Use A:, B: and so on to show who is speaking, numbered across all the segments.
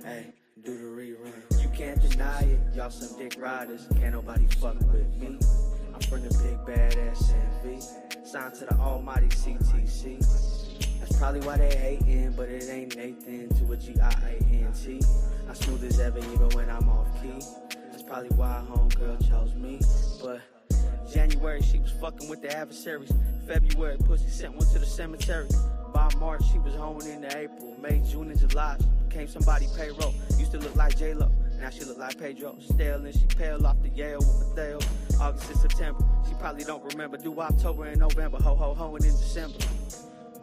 A: Hey, do the rerun. You can't deny it, y'all some dick riders. Can't nobody fuck with me. I'm from the big badass NV. Signed to the almighty CTC. That's probably why they hatin', but it ain't Nathan to a G-I-A-N-T. I'm smooth as ever even when I'm off key. That's probably why homegirl chose me. But January she was fucking with the adversaries. February pussy sent one to the cemetery. By March she was honing into April. May, June, and July she became somebody payroll. Used to look like J-Lo, now she look like Pedro. Stale and she pale off the Yale with Mateo. August and September, she probably don't remember. Do October and November, ho-ho-hoing in December.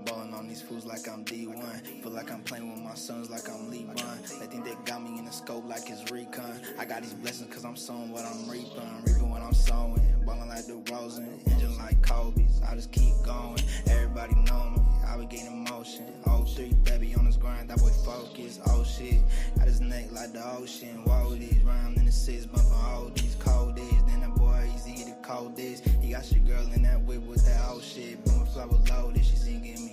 B: Ballin' on these fools like I'm D1. Feel like I'm playing with my sons like I'm LeBron. They think they got me in the scope like it's recon. I got these blessings cause I'm sowing what I'm reaping. Reaping what I'm sowing. Ballin' like DeRozan. Engine like Kobe's. I just keep going. Everybody know me. I be gaining motion. 03 baby on this grind. That boy focus. Oh shit. Got his neck like the ocean. Whoa, these round in the six. Bumpin' all these cold days. Then that boy easy the coldest. He got your girl in that whip with that old shit. Boom, flower loaded. She singing me.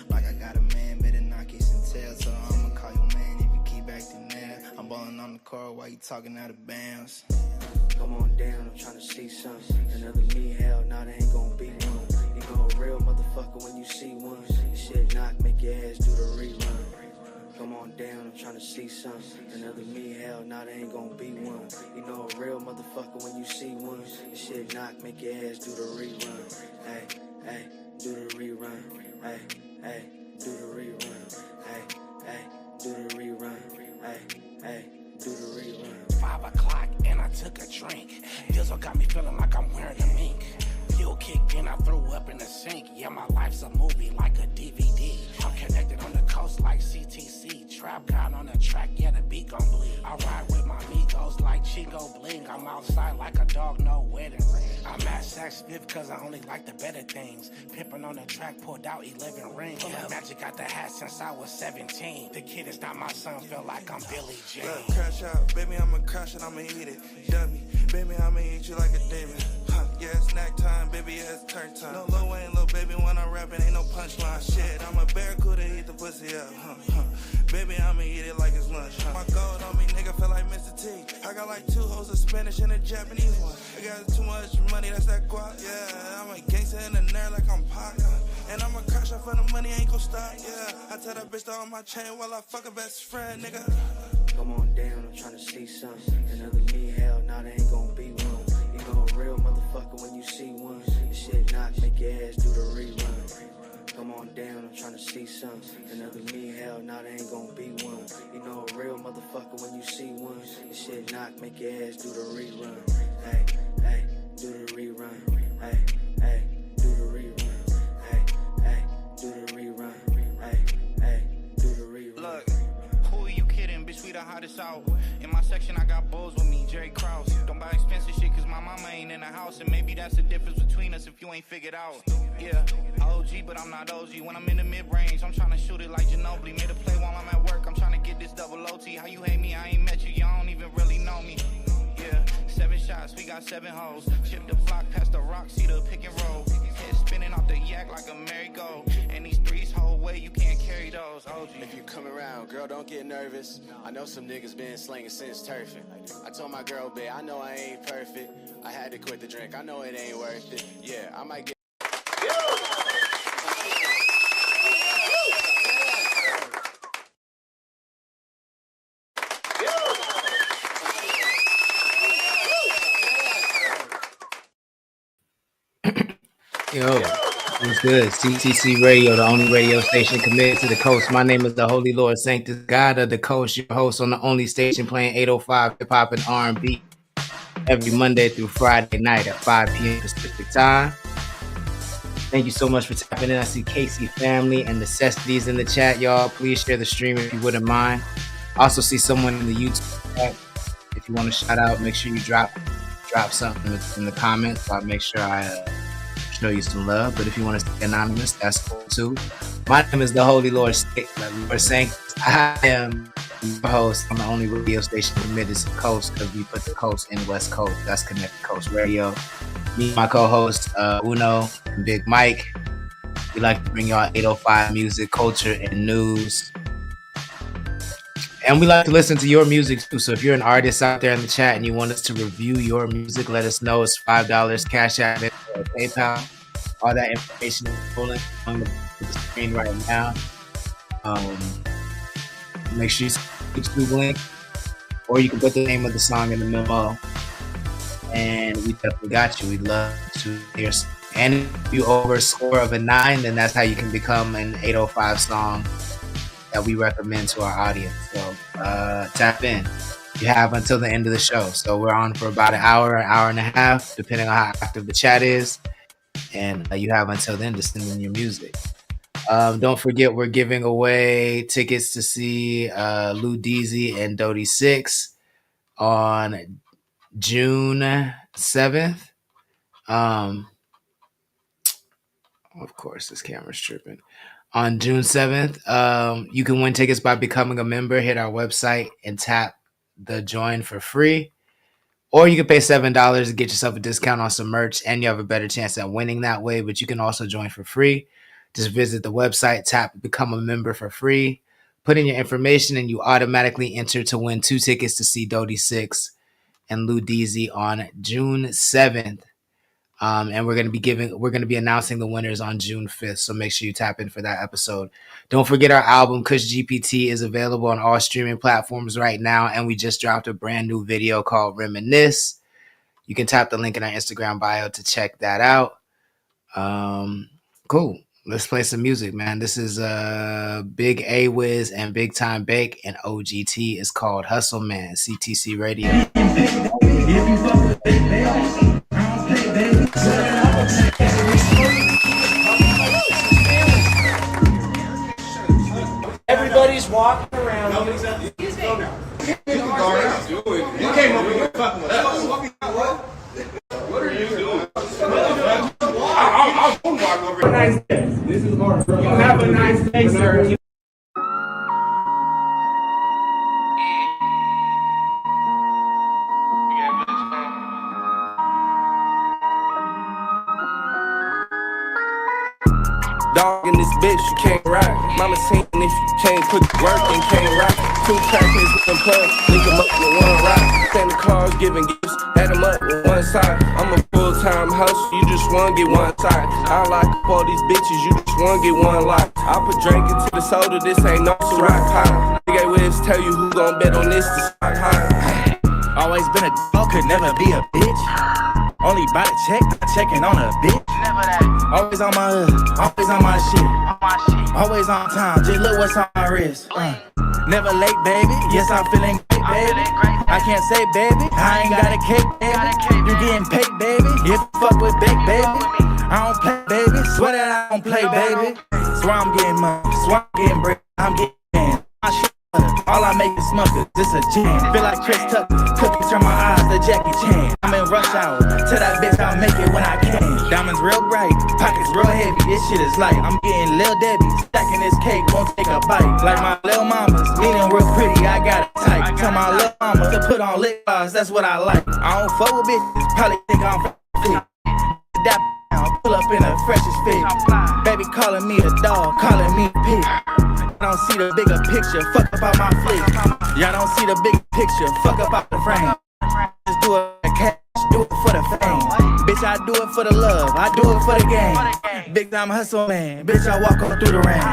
B: Like I got a man, better not kiss and tell. So I'ma call you man if you keep acting there. I'm ballin' on the court while you talking out of bounds.
A: Come on down, I'm tryna see something. Another me, hell, nah, there ain't gon' be one. You know a real motherfucker when you see one. This shit knock, make your ass do the rerun. Come on down, I'm tryna see something. Another me, hell, nah, there ain't gon' be one. You know a real motherfucker when you see one. This shit knock, make your ass do the rerun. Hey, hey, do the rerun. Hey, hey, do the rerun. Hey, hey, do the rerun. Hey, hey, do the rerun.
C: 5 o'clock and I took a drink. Dizzle got me feeling like I'm wearing a mink. Fuel kicked in, I threw up in the sink. Yeah, my life's a movie like a DVD. I'm connected on the coast like CTC. Trap God on the track, yeah, the beat gon' bleed. I ride with my amigos like Chico Bling. I'm outside like a dog, no wedding ring. I'm at Saks Fifth cause I only like the better things. Pimpin' on the track, pulled out 11 rings. Yeah. Magic got the hat since I was 17. The kid is not my son, feel like I'm Billy Jean.
D: Look, crash out, baby, I'ma crash it, I'ma eat it. Dummy, baby, I'ma eat you like a demon. Huh, yeah, it's snack time, baby, yeah, it's turn time. No Lil Wayne, little baby, when I'm rapping, ain't no punchline. Shit, I'm a barracuda, eat the pussy up. Baby, I'ma eat it like it's lunch. My gold on me, nigga, feel like Mr. T. I got like 2 hoes, a Spanish and a Japanese one. I got too much money, that's that guap. Yeah, I'm a gangster in the nerd like I'm Pac. And I'ma crash out for the money, ain't gon' stop. Yeah, I tell that bitch to on my chain while I fuck a best friend, nigga.
A: Come on down, I'm tryna see something. Another me, hell, nah, there ain't gon' be one. You know a real motherfucker when you see one. This shit knock, make your ass do the rerun. Come on down, I'm tryna see something. Another me, hell, nah, there ain't gon' be one. You know a real motherfucker when you see one. This shit knock, make your ass do the rerun. Hey, hey, do the rerun. Hey, hey, do the rerun. Hey, hey, do the rerun. Hey, hey, do the rerun.
E: Look, who are you kidding? Bitch, we the hottest out. In my section, I got bulls with me, Jerry Krause. Don't buy expensive shit cause my mama ain't in the house. And maybe that's the difference between us if you ain't figured out. Yeah, OG, but I'm not OG. When I'm in the mid-range, I'm tryna shoot it like Ginobili. Made a play while I'm at work, I'm tryna get this double OT. How you hate me? I ain't met you, you don't even really know me. Yeah, 7 shots, we got 7 hoes. Chip the block past the rock, see the pick and roll. Head spinning off the yak like a merry-go. And these threes whole way, you can't carry those. OG.
F: If you come around, girl, don't get nervous. I know some niggas been slinging since turfing. I told my girl, babe, I know I ain't perfect. I had to quit the drink, I know it ain't worth it. Yeah, I might get.
G: Yo, what's good? CTC Radio, the only radio station committed to the coast. My name is the Holy Lord Sanctus, God of the Coast, your host on the only station playing 805 hip hop and R&B every Monday through Friday night at 5 p.m. Pacific time. Thank you so much for tapping in. I see Casey Family and Necessities in the chat, y'all. Please share the stream if you wouldn't mind. I also see someone in the YouTube chat. If you want to shout out, make sure you drop something in the comments. I'll make sure I show you some love. But if you want to stay anonymous, that's cool too. My name is the Holy Lord Sanctus. I am your host on the only radio station committed to the coast because we put the coast in the West Coast. That's Connect the Coast Radio. Me and my co-host Uno and Big Mike. We like to bring y'all 805 music, culture, and news And we like to listen to your music too. So if you're an artist out there in the chat and you want us to review your music, let us know. It's $5, Cash App, or PayPal. All that information is rolling on the screen right now. Make sure you see the YouTube link, or you can put the name of the song in the memo. And we definitely got you. We'd love to hear. And if you over a score of a 9, then that's how you can become an 805 song that we recommend to our audience. So tap in. You have until the end of the show. So we're on for about an hour and a half, depending on how active the chat is. And you have until then to send in your music. Don't forget, we're giving away tickets to see Lou Deezy and Dodie 6 on June 7th. Of course, this camera's tripping. On June 7th, you can win tickets by becoming a member. Hit our website and tap the join for free. Or you can pay $7 to get yourself a discount on some merch, and you have a better chance at winning that way. But you can also join for free. Just visit the website, tap become a member for free. Put in your information, and you automatically enter to win 2 tickets to see Dodie 6 and Lou Deezy on June 7th. And we're going to be announcing the winners on June 5th. So make sure you tap in for that episode. Don't forget our album, Kush GPT, is available on all streaming platforms right now. And we just dropped a brand new video called Reminisce. You can tap the link in our Instagram bio to check that out. Cool. Let's play some music, man. This is Big A Wiz and Big Time Bake, and OGT is called Hustle Man, CTC Radio.
H: Everybody's walking around.
I: Excuse me. You can go around. Do it. You came over here fucking with us. What are you doing? I'm walking over here.
H: Nice day. This is hard. You have a nice day, sir.
D: Dog in this bitch, you can't ride. Mama saying if you can't put the work in, can't rock. 2 crackheads with them plugs, link them up with 1 rock. Santa Claus giving gifts, add them up with 1 side. I'm a full-time hustle, you just wanna get 1 side. I lock up all these bitches, you just wanna get 1 lock. I put drink into the soda, this ain't no Ciroc high. Nigga Wiz tell you who gon' bet on this, the stock high.
J: Always been a dog, could never be a bitch. Only buy the check, not checking on a bitch. Never that. Always on my hood, always on my shit. Always on time, just look what's on my wrist. Never late, baby. Yes, I'm feeling great, baby. I can't say, baby, I ain't got a cake, baby. You getting paid, baby. If you fuck with big, baby. I don't play, baby. Swear that I don't play, baby. Swear I'm getting money, swear I'm getting bread. I'm getting my shit. All I make is smuckers, this a jam. Feel like Chris Tucker, cookies turn my eyes to Jackie Chan. I'm in rush hour, tell that bitch I'll make it when I can. Diamonds real bright, pockets real heavy, this shit is light. I'm getting Lil Debbie, stacking this cake, won't take a bite. Like my lil mamas, leaning real pretty, I got it tight. Tell my lil mama to put on lip bars, that's what I like. I don't fuck with bitches, probably think I'm fit. Dap down, pull up in the freshest fit. Baby calling me a dog, calling me a pig. Y'all don't see the bigger picture, fuck up out my flick. Y'all don't see the big picture, fuck up out the frame. Just do it for cash, do it for the fame. Bitch, I do it for the love, I do it for the game. Big time hustle man, bitch, I walk on through the rain.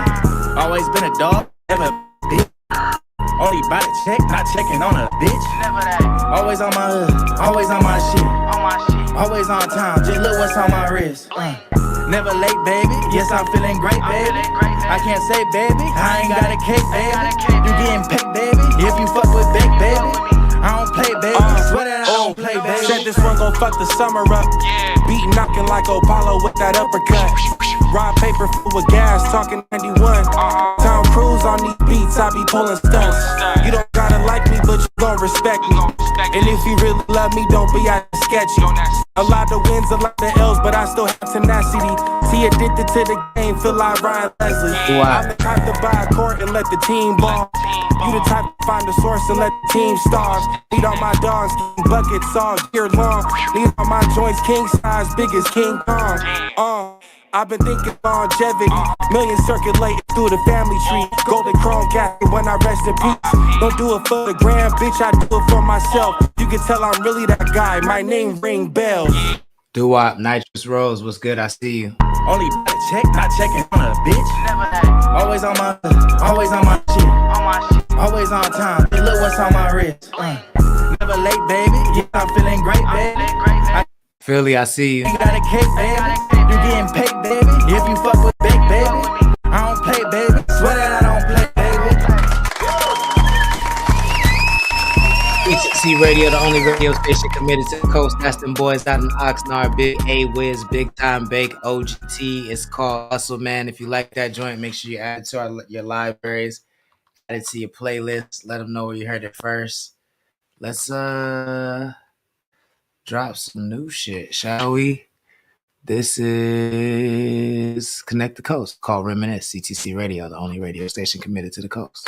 J: Always been a dog, never bitch. Only buy the check, not checking on a bitch. Always on my hood, always on my shit. Always on time, just look what's on my wrist. Never late, baby. Yes, I'm feeling great, baby. I can't say, baby, I ain't got a cake, baby. You getting paid, baby. If you fuck with big, baby. I don't play, baby. Swear that I don't play, baby.
K: Said this one gon' fuck the summer up. Beat knocking like Apollo with that uppercut. Raw paper full with gas, talking 91. Tom Cruise on these beats, I be pulling stunts. You don't gotta like me, but you gon' respect me. And if you really love me, don't be out sketchy. A lot of wins, a lot of L's, but I still have tenacity. See, addicted to the game, feel like Ryan Leslie. I'm the type to buy a court and let the team ball. You the type to find a source and let the team starve. Need all my dogs, buckets all year long. Need all my joints king size, big as King Kong. I've been thinking longevity, millions circulating through the family tree. Golden chrome casket when I rest in peace. Don't do it for the gram, bitch, I do it for myself. You can tell I'm really that guy, my name ring bells.
G: Doo-wop, Nitrous Rose, what's good? I see you.
J: Only a check, not checking on a bitch. Always on my shit. Always on time, look what's on my wrist. Never late, baby, yeah, I'm feeling great, baby.
G: Philly, I see you.
J: You got a cake, baby. You getting paid, baby. If you fuck with big, baby, I don't play, baby. Swear that I don't play, baby.
G: CTC Radio, the only radio station committed to the coast. That's them boys out in Oxnard. Big A-Wiz, Big Time Bake, OGT. It's called Hustle, man. If you like that joint, make sure you add it to your libraries. Add it to your playlist. Let them know where you heard it first. Let's drop some new shit, shall we? This is Connect the Coast, called Reminisce. CTC Radio, the only radio station committed to the coast.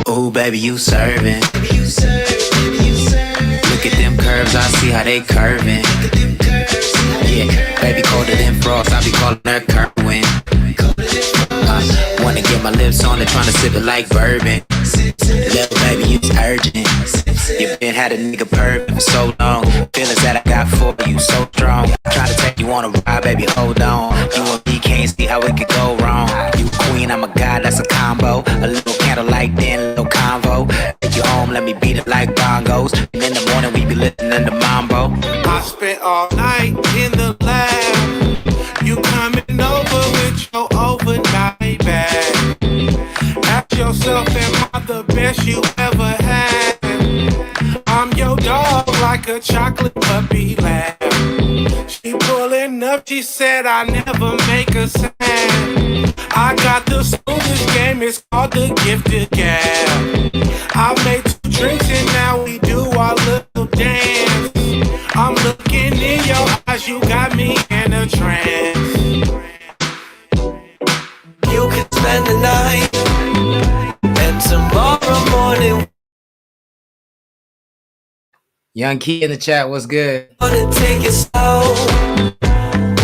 L: Ooh, baby, you serving. Look at them curves, I see how they curving. Yeah, baby, colder than frost, I be calling her Kerwin. Wanna get my lips on it, tryna sip it like bourbon. Little baby, you urgent. You been had a nigga pervin' for so long. Feelings that I got for you so strong. Try to take you on a ride, baby, hold on. You and me can't see how it could go wrong. You queen, I'm a god, that's a combo. A little candlelight, then a little convo. Take you home, let me beat it like bongos. And in the morning, we be listening to mambo.
C: I spent all night in the lab. You coming over with your overnight bag. Ask yourself, am I the best you ever had? I'm your dog like a chocolate puppy lab. She pulling up, she said I never make a sound. I got the smoothest game, it's called the gifted gab. I made 2 drinks and now we do our little dance. I'm looking in your eyes, you got me in a trance.
M: You can spend the night, and tomorrow morning
G: Young Key in the chat, what's good?
M: wanna take it slow.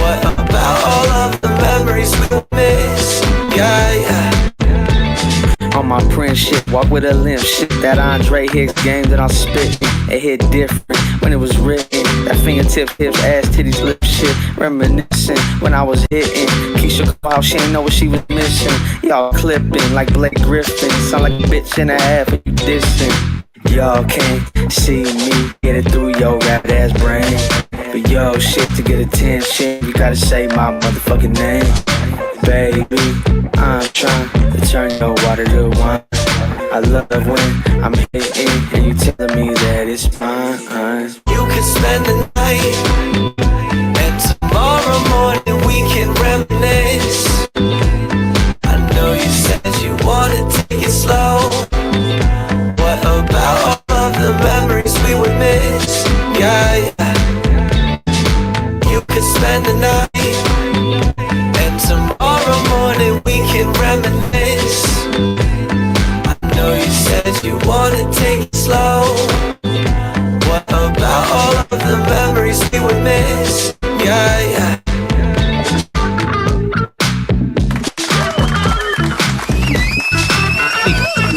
M: What about all of the memories we miss? Yeah.
N: On my Prince shit, walk with a limp shit. That Andre Hicks game that I'm spitting, it hit different when it was written. That fingertip, hips, ass, titties, lip shit. Reminiscing when I was hitting. Keisha Cloud, she ain't know what she was missing. Y'all clipping like Blake Griffin. Sound like a bitch and a half and you dissing. Y'all can't see me, get it through your rap ass brain. For your shit to get attention, you gotta say my motherfucking name. Baby, I'm trying to turn your water to wine. I love when I'm hitting and you telling me that it's mine.
M: You can spend the night, and tomorrow morning we can reminisce. I know you said you wanna take it slow. What about all of the memories we would miss? Yeah. You can spend the night, and tomorrow morning we can reminisce. I know you said you wanna take it slow. What about all of the memories we would miss? Yeah.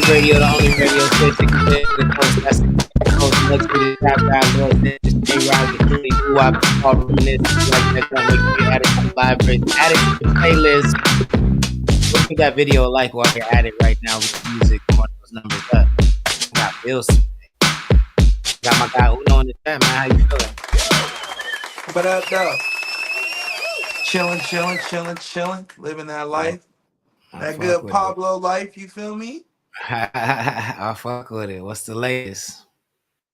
G: Radio, the only radio station committed to the coast. That's the coast next to the top guy, Lord Ninjas, J-Rock, and Philly, Doo-Wop, all Reminisce. If you like that, make sure you add it to the library. Add it to the playlist. We'll give that video a like while you're at it right now with the music. One of those numbers up. I got Bills. Got my guy Uno in the chat, man. How you feeling?
D: What up, though? Chilling. Living that life. That good Pablo life, you feel me?
G: I fuck with it. What's the latest?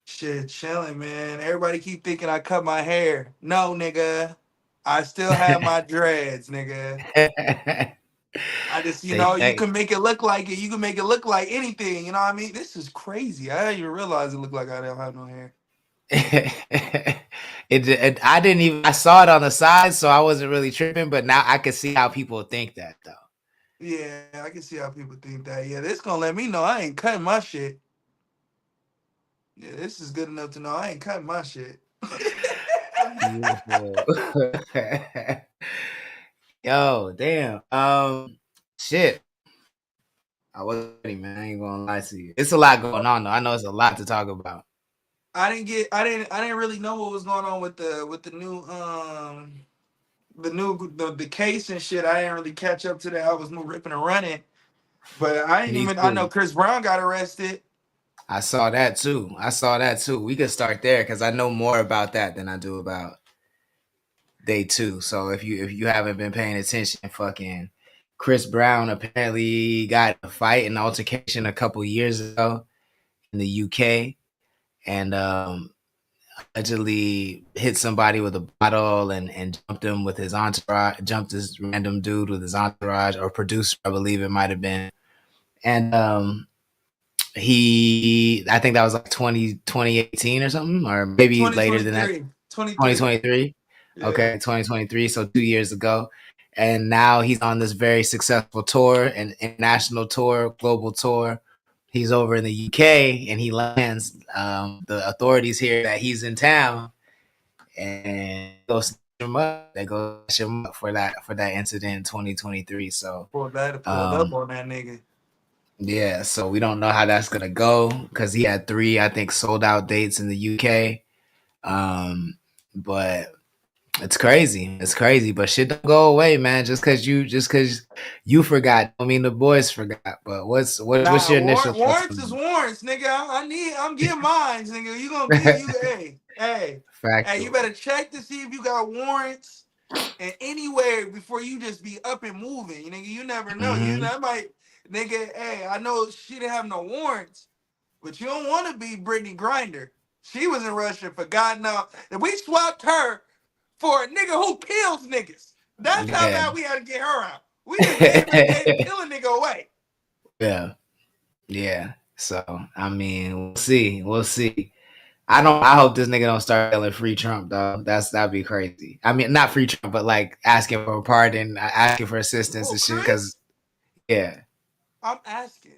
D: Shit, chilling, man. Everybody keep thinking I cut my hair. No, nigga. I still have my dreads, nigga. I just, you know, you can make it look like it. You can make it look like anything. You know what I mean? This is crazy. I didn't even realize it looked like I don't have no hair.
G: I didn't even. I saw it on the side, so I wasn't really tripping. But now I can see how people think that, though.
D: Yeah, I can see how people think that. Yeah, this gonna let me know I ain't cutting my shit. Yeah, this is good enough to know I ain't cutting my shit.
G: Beautiful. Yo, damn. Shit. I wasn't ready, man. I ain't gonna lie to you. It's a lot going on though. I know it's a lot to talk about.
D: I didn't really know what was going on with the new the case and shit. I didn't really catch up to that. I was more ripping and running. But
G: Me
D: I know
G: too.
D: Chris Brown got arrested.
G: I saw that too. We could start there because I know more about that than I do about day two. So if you haven't been paying attention, fucking Chris Brown apparently got a fight, an altercation a couple years ago in the UK, and allegedly hit somebody with a bottle and jumped him with his entourage, jumped this random dude with his entourage or producer, I believe it might have been, and I think that was like 2018 or something, or maybe later than that. 2023.
D: Yeah.
G: Okay, 2023. So 2 years ago. And now he's on this very successful tour, an international tour, global tour. He's over in the UK and he lands. The authorities hear that he's in town and go snatch him up. They go snatch him up for that incident in 2023. So
D: Pulled up on that nigga.
G: yeah, so we don't know how that's gonna go because he had 3, I think, sold out dates in the UK. But it's crazy, but shit don't go away, man. Just cause you forgot, I mean the boys forgot. But what's
D: Nah,
G: your initial thoughts
D: warrants is
G: on
D: warrants, nigga. I'm getting mines, nigga. You gonna get you hey, you
G: factual?
D: better check to see if you got warrants and anywhere before you just be up and moving. You nigga, you never know. You
G: Mm-hmm.
D: know, that might nigga, hey, I know she didn't have no warrants, but you don't want to be Brittany Grinder. She was in Russia for God knows. And we swapped her for a nigga who kills niggas. That's how
G: Yeah.
D: bad we had to get her out. We just gave kill a nigga away.
G: Yeah. So I mean, we'll see. I hope this nigga don't start yelling free Trump though. That'd be crazy. I mean, not free Trump, but like asking for a pardon, asking for assistance
D: Oh,
G: and shit. Cause
D: Chris?
G: yeah.
D: I'm asking.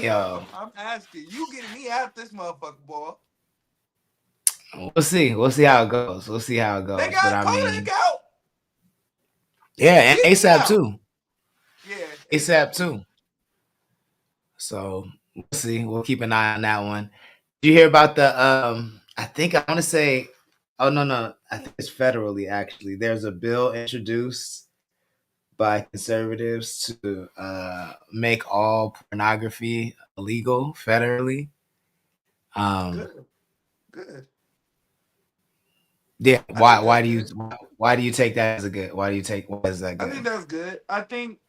G: Yo,
D: I'm asking. You getting me out this motherfucker, boy.
G: we'll see. We'll see how it goes.
D: They
G: But
D: got
G: I
D: Kodak
G: mean,
D: out.
G: yeah, and
D: Get me
G: ASAP
D: out.
G: too.
D: Yeah,
G: ASAP too. So we'll see. We'll keep an eye on that one. Did you hear about the I think I want to say oh no, I think it's federally actually. There's a bill introduced by conservatives to make all pornography illegal federally.
D: good. Good.
G: Yeah,
D: I think that's
G: why do you
D: good.
G: take that as a good? Why is that
D: I
G: good?
D: think that's good. I think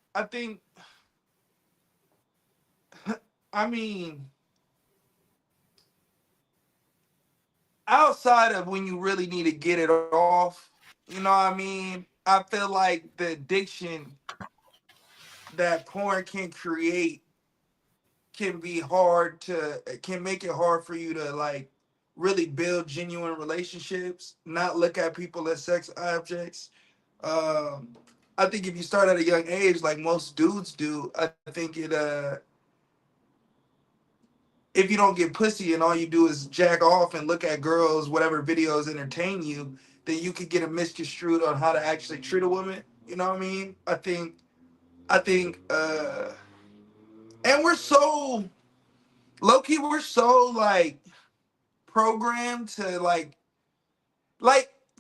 D: I mean outside of when you really need to get it off, you know what I mean? I feel like the addiction that porn can create can make it hard for you to like really build genuine relationships, not look at people as sex objects. Um, I think if you start at a young age, like most dudes do, I think if you don't get pussy and all you do is jack off and look at girls, whatever videos entertain you, then you could get a misconstrued on how to actually treat a woman. You know what I mean? I think and we're so low key, we're so like programmed to like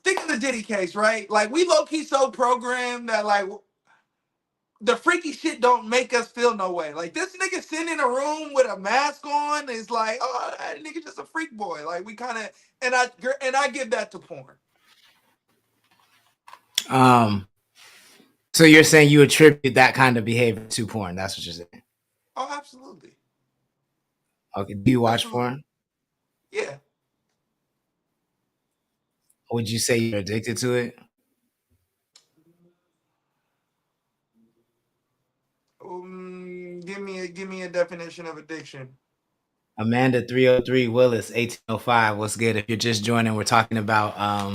D: think of the Diddy case, right? Like we low key so programmed that like the freaky shit don't make us feel no way. Like this nigga sitting in a room with a mask on is like, oh, that nigga just a freak boy. Like we kind of and I give that to porn.
G: Um, so you're saying you attribute that kind of behavior to porn? That's what you're saying.
D: Oh, absolutely,
G: Okay. Do you watch
D: absolutely,
G: porn?
D: yeah.
G: Would you say you're addicted to it?
D: Give me a definition of addiction.
G: Amanda 303 Willis 1805. What's good? If you're just joining, we're talking about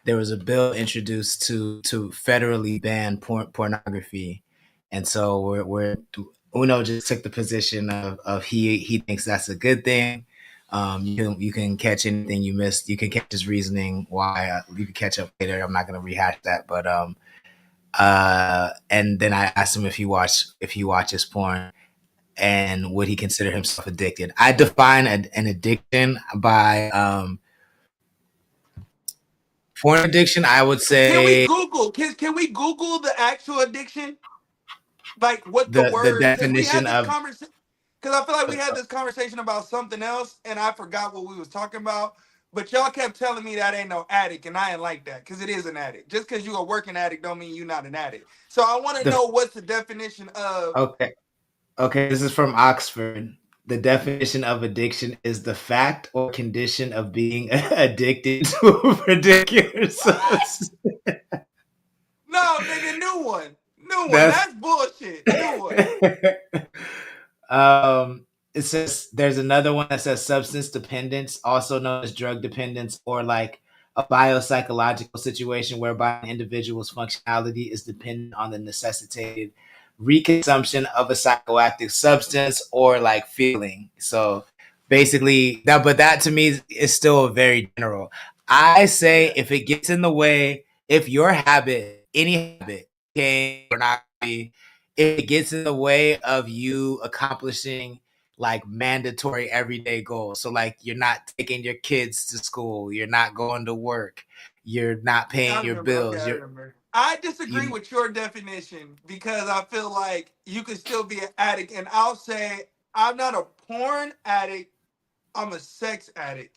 G: there was a bill introduced to federally ban pornography, and so we're Uno just took the position of he thinks that's a good thing. You can catch anything you missed. You can catch his reasoning why. You can catch up later. I'm not going to rehash that, but and then I asked him if he watches porn and would he consider himself addicted. I define an addiction by porn addiction. I would
I: Can we
G: say
I: Google? Can we Google the actual addiction? Like what the
G: the
I: word? Because we
G: definition
I: had this
G: of
I: conversation. Because I feel like we had this conversation about something else, and I forgot what we was talking about. But y'all kept telling me that ain't no addict, and I ain't like that because it is an addict. Just because you a working addict don't mean you're not an addict. So I want to
G: the
I: know what's the definition of.
G: okay. Okay, this is from Oxford. The definition of addiction is the fact or condition of being addicted to a particular substance.
I: No, nigga, new one. New one.
G: That's
I: That's bullshit. New one.
G: it says there's another one that says substance dependence, also known as drug dependence, or like a biopsychological situation whereby an individual's functionality is dependent on the necessitated reconsumption of a psychoactive substance or like feeling. So basically that to me is still very general. I say if it gets in the way, if your habit, any habit, okay, or not, if it gets in the way of you accomplishing like mandatory everyday goals. So like you're not taking your kids to school, you're not going to work, you're not
I: I
G: paying your
I: remember. Okay,
G: bills.
I: I remember. I disagree
G: You
I: with your definition because I feel like you could still be an addict, and I'll say I'm not a porn addict. I'm a sex addict.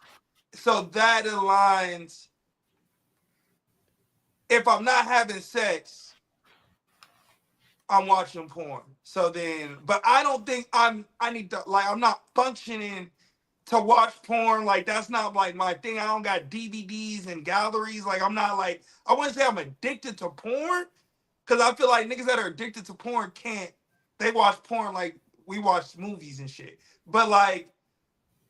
I: So that aligns. If I'm not having sex, I'm watching porn. So then, but I don't think I need to, like, I'm not functioning to watch porn. Like, that's not like my thing. I don't got DVDs and galleries. Like, I'm not like, I wouldn't say I'm addicted to porn because I feel like niggas that are addicted to porn can't, they watch porn like we watch movies and shit. But like,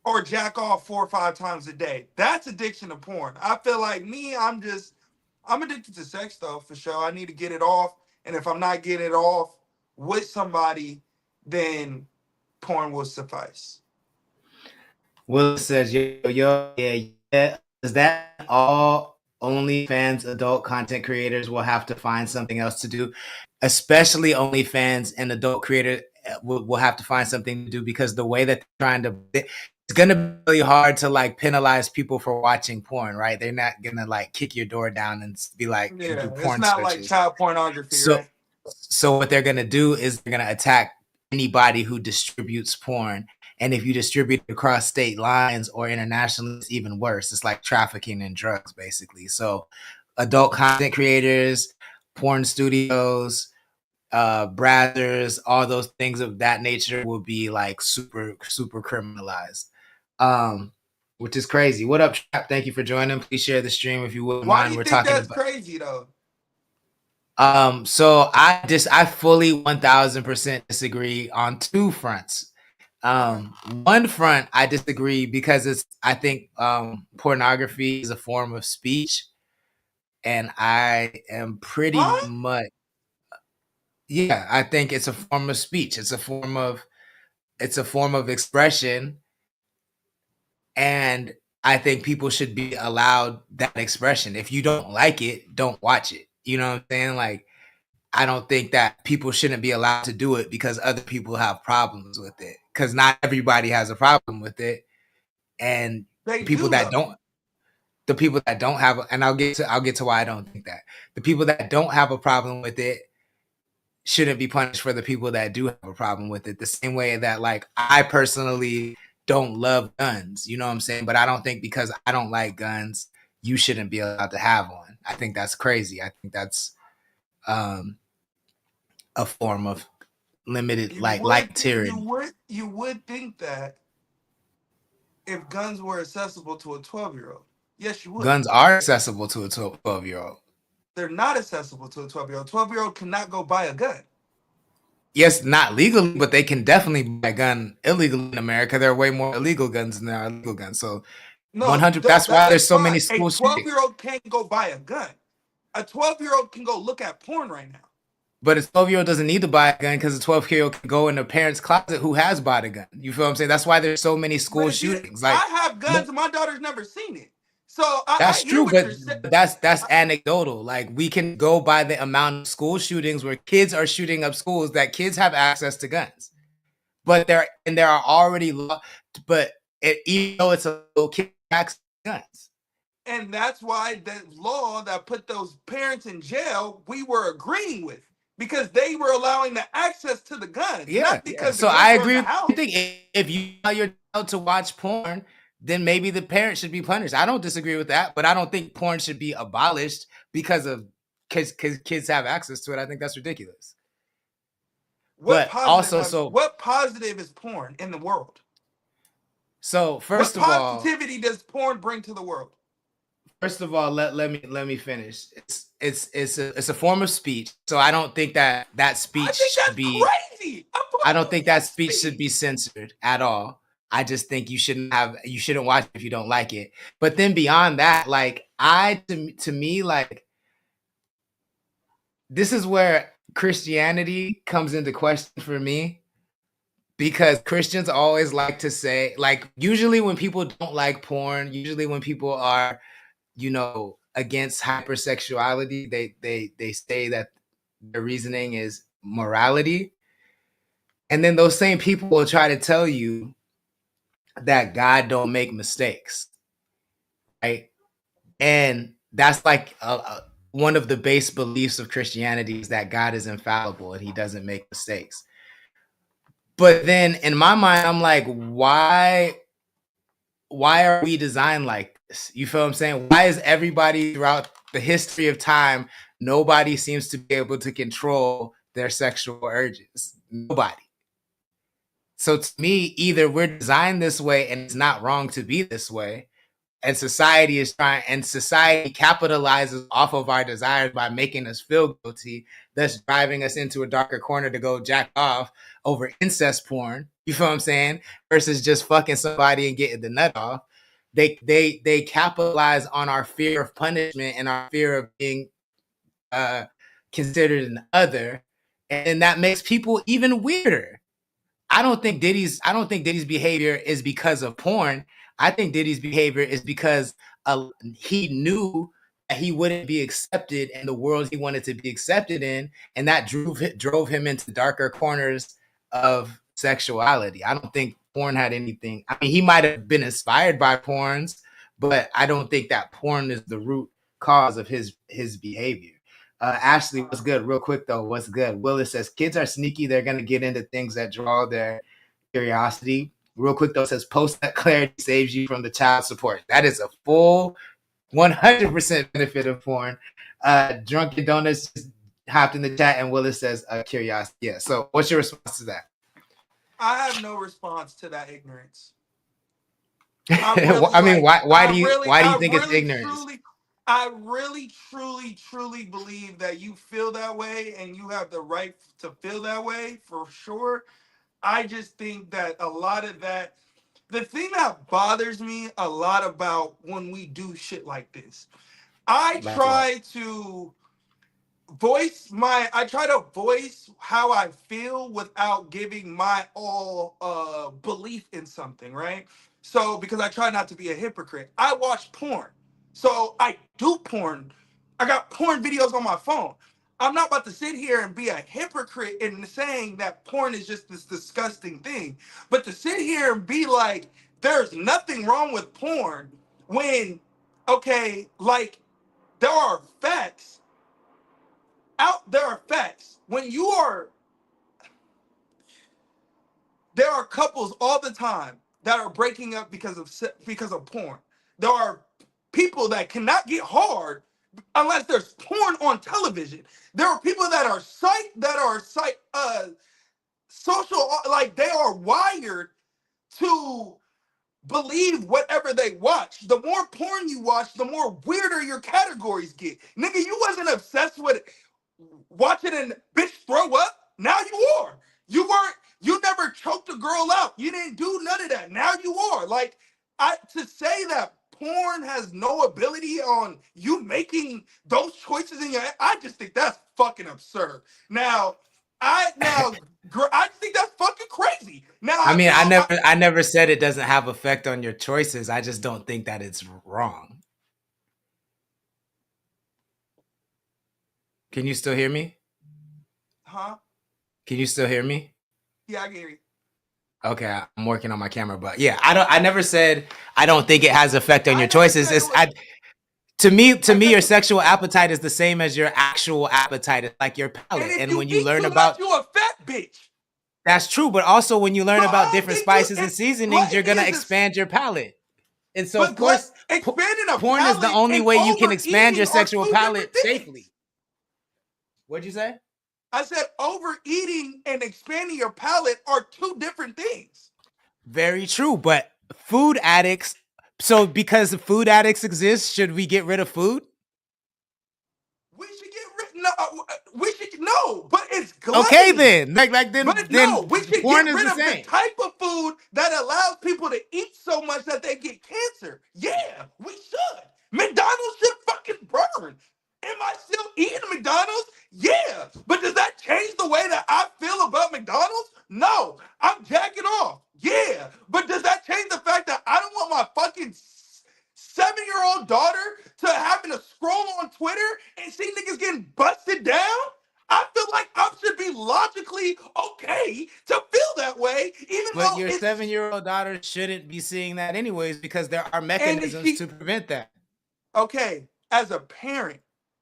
I: or jack off 4 or 5 times a day. That's addiction to porn. I feel like me, I'm addicted to sex though, for sure. I need to get it off. And if I'm not getting it off with somebody, then porn will suffice.
G: Will says, yeah. Is that all OnlyFans adult content creators will have to find something else to do? Especially OnlyFans and adult creators will have to find something to do because the way that they're trying to, it's going to be really hard to like penalize people for watching porn, right? They're not going to like kick your door down and be like, and do
I: Yeah, it's
G: porn
I: not like
G: searches.
I: child pornography,
G: So,
I: right?
G: so what they're going to do is they're going to attack anybody who distributes porn. And if you distribute across state lines or internationally, it's even worse. It's like trafficking in drugs, basically. So adult content creators, porn studios, brazzers, all those things of that nature will be like super, super criminalized. Which is crazy. What up, Trap? Thank you for joining. Please share the stream if you wouldn't
I: Why do
G: mind.
I: you
G: We're
I: think
G: talking
I: that's
G: about
I: crazy though?
G: so I fully 1000% disagree on two fronts. One front I disagree because I think pornography is a form of speech, and I am pretty
I: Huh?
G: much I think it's a form of speech. It's a form of expression, and I think people should be allowed that expression. If you don't like it, don't watch it. You know what I'm saying? Like I don't think that people shouldn't be allowed to do it because other people have problems with it. Because not everybody has a problem with it, and
I: They
G: people
I: do
G: that
I: though.
G: don't, the people that don't have, and I'll get to why I don't think that the people that don't have a problem with it shouldn't be punished for the people that do have a problem with it. The same way that like I personally don't love guns, you know what I'm saying? But I don't think because I don't like guns, you shouldn't be allowed to have one. I think that's crazy. I think that's um a form of limited like tyranny.
I: You would think that if guns were accessible to a 12-year-old. Yes, you would.
G: Guns are accessible to a 12-year-old.
I: They're not accessible to a 12-year-old. 12-year-old cannot go buy a gun.
G: Yes, not legally, but they can definitely buy a gun illegally in America. There are way more illegal guns than there are legal guns. So
I: No,
G: 100. That's why there's
I: that's
G: so many
I: fine. A
G: school shootings.
I: 12-year-old can't go buy a gun. A 12-year-old can go look at porn right now.
G: But a 12-year-old doesn't need to buy a gun because a 12-year-old can go in a parent's closet who has bought a gun. You feel what I'm saying? That's why there's so many school shootings. Like,
I: I have guns and my daughter's never seen it. So I
G: that's
I: hear
G: true,
I: what
G: but
I: you're saying.
G: that's anecdotal. Like, we can go by the amount of school shootings where kids are shooting up schools that kids have access to guns. But there are already even though it's a little kid access to guns.
I: And that's why the law that put those parents in jail, we were agreeing with. Because they were allowing the access to the guns, not because the
G: So
I: guns
G: I
I: were in
G: agree
I: the
G: with
I: house.
G: you. Think if you allow your child to watch porn, then maybe the parent should be punished. I don't disagree with that, but I don't think porn should be abolished because kids have access to it. I think that's ridiculous.
I: What positive is porn in the world?
G: So
I: what positivity does porn bring to the world?
G: First of all, let me finish. It's a form of speech, so I don't think that speech should be
I: crazy.
G: I don't think that speech should be censored at all. I just think you shouldn't watch it if you don't like it. But then beyond that, like to me, like this is where Christianity comes into question for me. Because Christians always like to say, like, usually when people don't like porn, usually when people are, against hypersexuality, they say that their reasoning is morality. And then those same people will try to tell you that God don't make mistakes, right? And that's like one of the base beliefs of Christianity is that God is infallible and he doesn't make mistakes. But then in my mind, I'm like, why are we designed like this? You feel what I'm saying? Why is everybody throughout the history of time, nobody seems to be able to control their sexual urges? Nobody. So to me, either we're designed this way and it's not wrong to be this way, and society capitalizes off of our desires by making us feel guilty, thus driving us into a darker corner to go jack off over incest porn. You feel what I'm saying? Versus just fucking somebody and getting the nut off. They capitalize on our fear of punishment and our fear of being considered an other, and that makes people even weirder. I don't think Diddy's behavior is because of porn. I think Diddy's behavior is because he knew that he wouldn't be accepted in the world he wanted to be accepted in, and that drove him into darker corners of sexuality. I don't think porn had anything. I mean, he might have been inspired by porns, but I don't think that porn is the root cause of his behavior. Ashley, what's good? Real quick though, what's good? Willis says kids are sneaky. They're gonna get into things that draw their curiosity. Real quick though, says post that clarity saves you from the child support. That is a full 100% benefit of porn. Drunken Donuts just hopped in the chat and Willis says curiosity. Yeah. So what's your response to that?
I: I have no response to that ignorance.
G: I mean, why do you think it's ignorance?
I: I really, truly believe that you feel that way and you have the right to feel that way for sure. I just think that a lot of that, the thing that bothers me a lot about when we do shit like this, I try to voice how I feel without giving my all belief in something, right? So because I try not to be a hypocrite, I watch porn. So I do porn. I got porn videos on my phone. I'm not about to sit here and be a hypocrite in saying that porn is just this disgusting thing. But to sit here and be like, there's nothing wrong with porn when, okay, like there are facts there are facts. There are couples all the time that are breaking up because of porn. There are people that cannot get hard unless there's porn on television. There are people that are social, like they are wired to believe whatever they watch. The more porn you watch, the more weirder your categories get. Nigga, you wasn't obsessed with watching a bitch throw up. Now you are. You never choked a girl out. You didn't do none of that. Now you are. Like, to say that porn has no ability on you making those choices in your head, I just think that's fucking absurd. Now, I think that's fucking crazy. Now,
G: I mean, I never said it doesn't have effect on your choices. I just don't think that it's wrong. Can you still hear me?
I: Huh?
G: Can you still hear me?
I: Yeah, I can hear you.
G: Okay, I'm working on my camera, but yeah, I never said I don't think it has effect on your choices. To me, your sexual appetite is the same as your actual appetite. It's like your palate. And when you learn about,
I: you a fat bitch.
G: That's true, but also when you learn about different spices and seasonings, you're gonna expand your palate. And so, of course, porn is the only way you can expand your sexual palate safely. What'd you say?
I: I said overeating and expanding your palate are two different things.
G: Very true, but food addicts. So because food addicts exist, should we get rid of food?
I: We should get rid. No, but it's gluttony.
G: Okay, then. Then
I: we should
G: porn
I: get
G: is
I: rid
G: the
I: of
G: same.
I: the type of food that allows people to eat so much that they get cancer. Yeah, we should. McDonald's should fucking burn. Am I still eating McDonald's? Yeah, but does that change the way that I feel about McDonald's? No, I'm jacking off. Yeah, but does that change the fact that I don't want my fucking 7-year-old daughter to having to scroll on Twitter and see niggas getting busted down? I feel like I should be logically okay to feel that way, even
G: but
I: though
G: your 7-year-old daughter shouldn't be seeing that anyways, because there are mechanisms to prevent that.
I: Okay, as a parent,